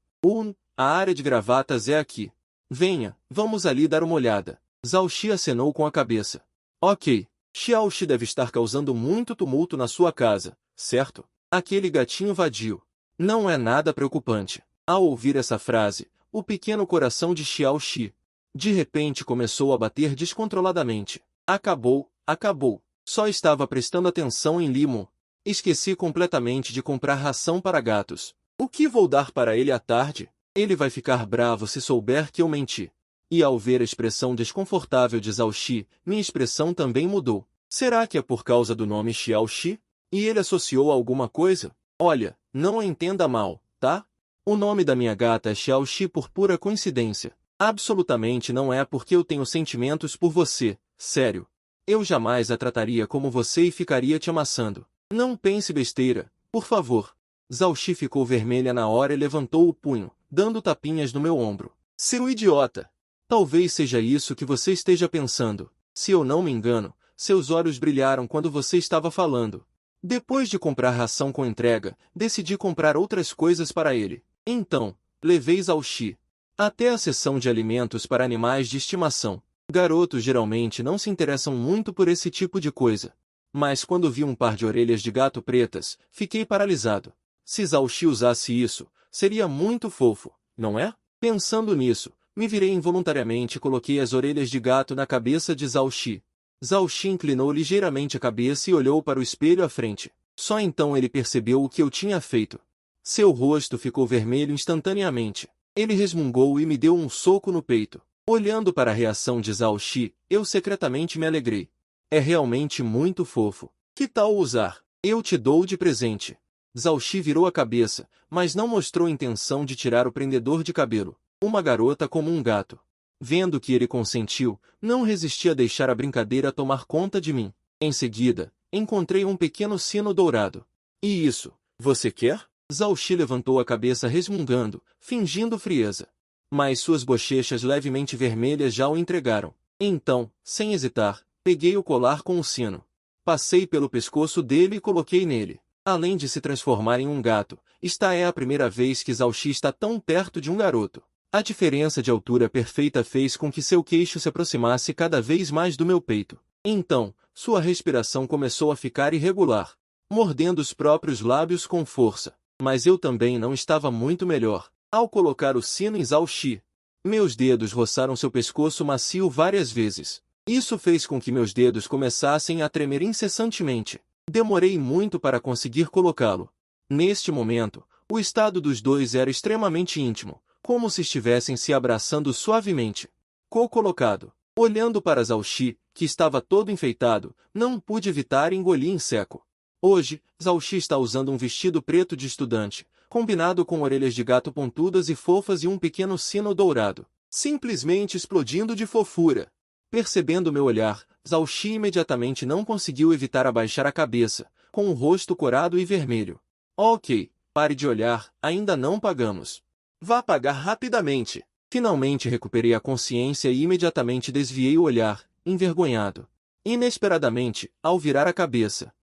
[SPEAKER 1] A área de gravatas é aqui. Venha, vamos ali dar uma olhada. Zhao Xi acenou com a cabeça. Ok, Xiao Xi deve estar causando muito tumulto na sua casa, certo? Aquele gatinho vadio. Não é nada preocupante. Ao ouvir essa frase, o pequeno coração de Xiao Xi, de repente começou a bater descontroladamente. Acabou. Só estava prestando atenção em Limo. Esqueci completamente de comprar ração para gatos. O que vou dar para ele à tarde? Ele vai ficar bravo se souber que eu menti. E ao ver a expressão desconfortável de Zhao Xi, minha expressão também mudou. Será que é por causa do nome Xiao Xi? E ele associou a alguma coisa? Olha, não o entenda mal, tá? O nome da minha gata é Xiao Xi por pura coincidência. Absolutamente não é porque eu tenho sentimentos por você, sério. Eu jamais a trataria como você e ficaria te amassando. Não pense besteira, por favor. Zhao Xi ficou vermelha na hora e levantou o punho, dando tapinhas no meu ombro. Seu idiota! Talvez seja isso que você esteja pensando. Se eu não me engano, seus olhos brilharam quando você estava falando. Depois de comprar ração com entrega, decidi comprar outras coisas para ele. Então, levei Zhao Xi até a seção de alimentos para animais de estimação. Garotos geralmente não se interessam muito por esse tipo de coisa. Mas quando vi um par de orelhas de gato pretas, fiquei paralisado. Se Zhao Xi usasse isso, seria muito fofo, não é? Pensando nisso, me virei involuntariamente e coloquei as orelhas de gato na cabeça de Zhao Xi. Zhao Xi inclinou ligeiramente a cabeça e olhou para o espelho à frente. Só então ele percebeu o que eu tinha feito. Seu rosto ficou vermelho instantaneamente. Ele resmungou e me deu um soco no peito. Olhando para a reação de Zhao Xi, eu secretamente me alegrei. É realmente muito fofo. Que tal usar? Eu te dou de presente. Zhao Xi virou a cabeça, mas não mostrou intenção de tirar o prendedor de cabelo. Uma garota como um gato. Vendo que ele consentiu, não resisti a deixar a brincadeira tomar conta de mim. Em seguida, encontrei um pequeno sino dourado. E isso, você quer? Zhao Xi levantou a cabeça resmungando, fingindo frieza. Mas suas bochechas levemente vermelhas já o entregaram. Então, sem hesitar, peguei o colar com o sino. Passei pelo pescoço dele e coloquei nele. Além de se transformar em um gato, esta é a primeira vez que Zhao Xi está tão perto de um garoto. A diferença de altura perfeita fez com que seu queixo se aproximasse cada vez mais do meu peito. Então, sua respiração começou a ficar irregular, mordendo os próprios lábios com força. Mas eu também não estava muito melhor. Ao colocar o sino em Zhao Xi, meus dedos roçaram seu pescoço macio várias vezes. Isso fez com que meus dedos começassem a tremer incessantemente. Demorei muito para conseguir colocá-lo. Neste momento, o estado dos dois era extremamente íntimo, como se estivessem se abraçando suavemente. Colocado. Olhando para Zhao Xi, que estava todo enfeitado, não pude evitar engolir em seco. Hoje, Zhao Xi está usando um vestido preto de estudante, combinado com orelhas de gato pontudas e fofas e um pequeno sino dourado, simplesmente explodindo de fofura. Percebendo meu olhar, Zhao Xi imediatamente não conseguiu evitar abaixar a cabeça, com o rosto corado e vermelho. Ok, pare de olhar, ainda não pagamos. Vá pagar rapidamente. Finalmente recuperei a consciência e imediatamente desviei o olhar, envergonhado. Inesperadamente, ao virar a cabeça,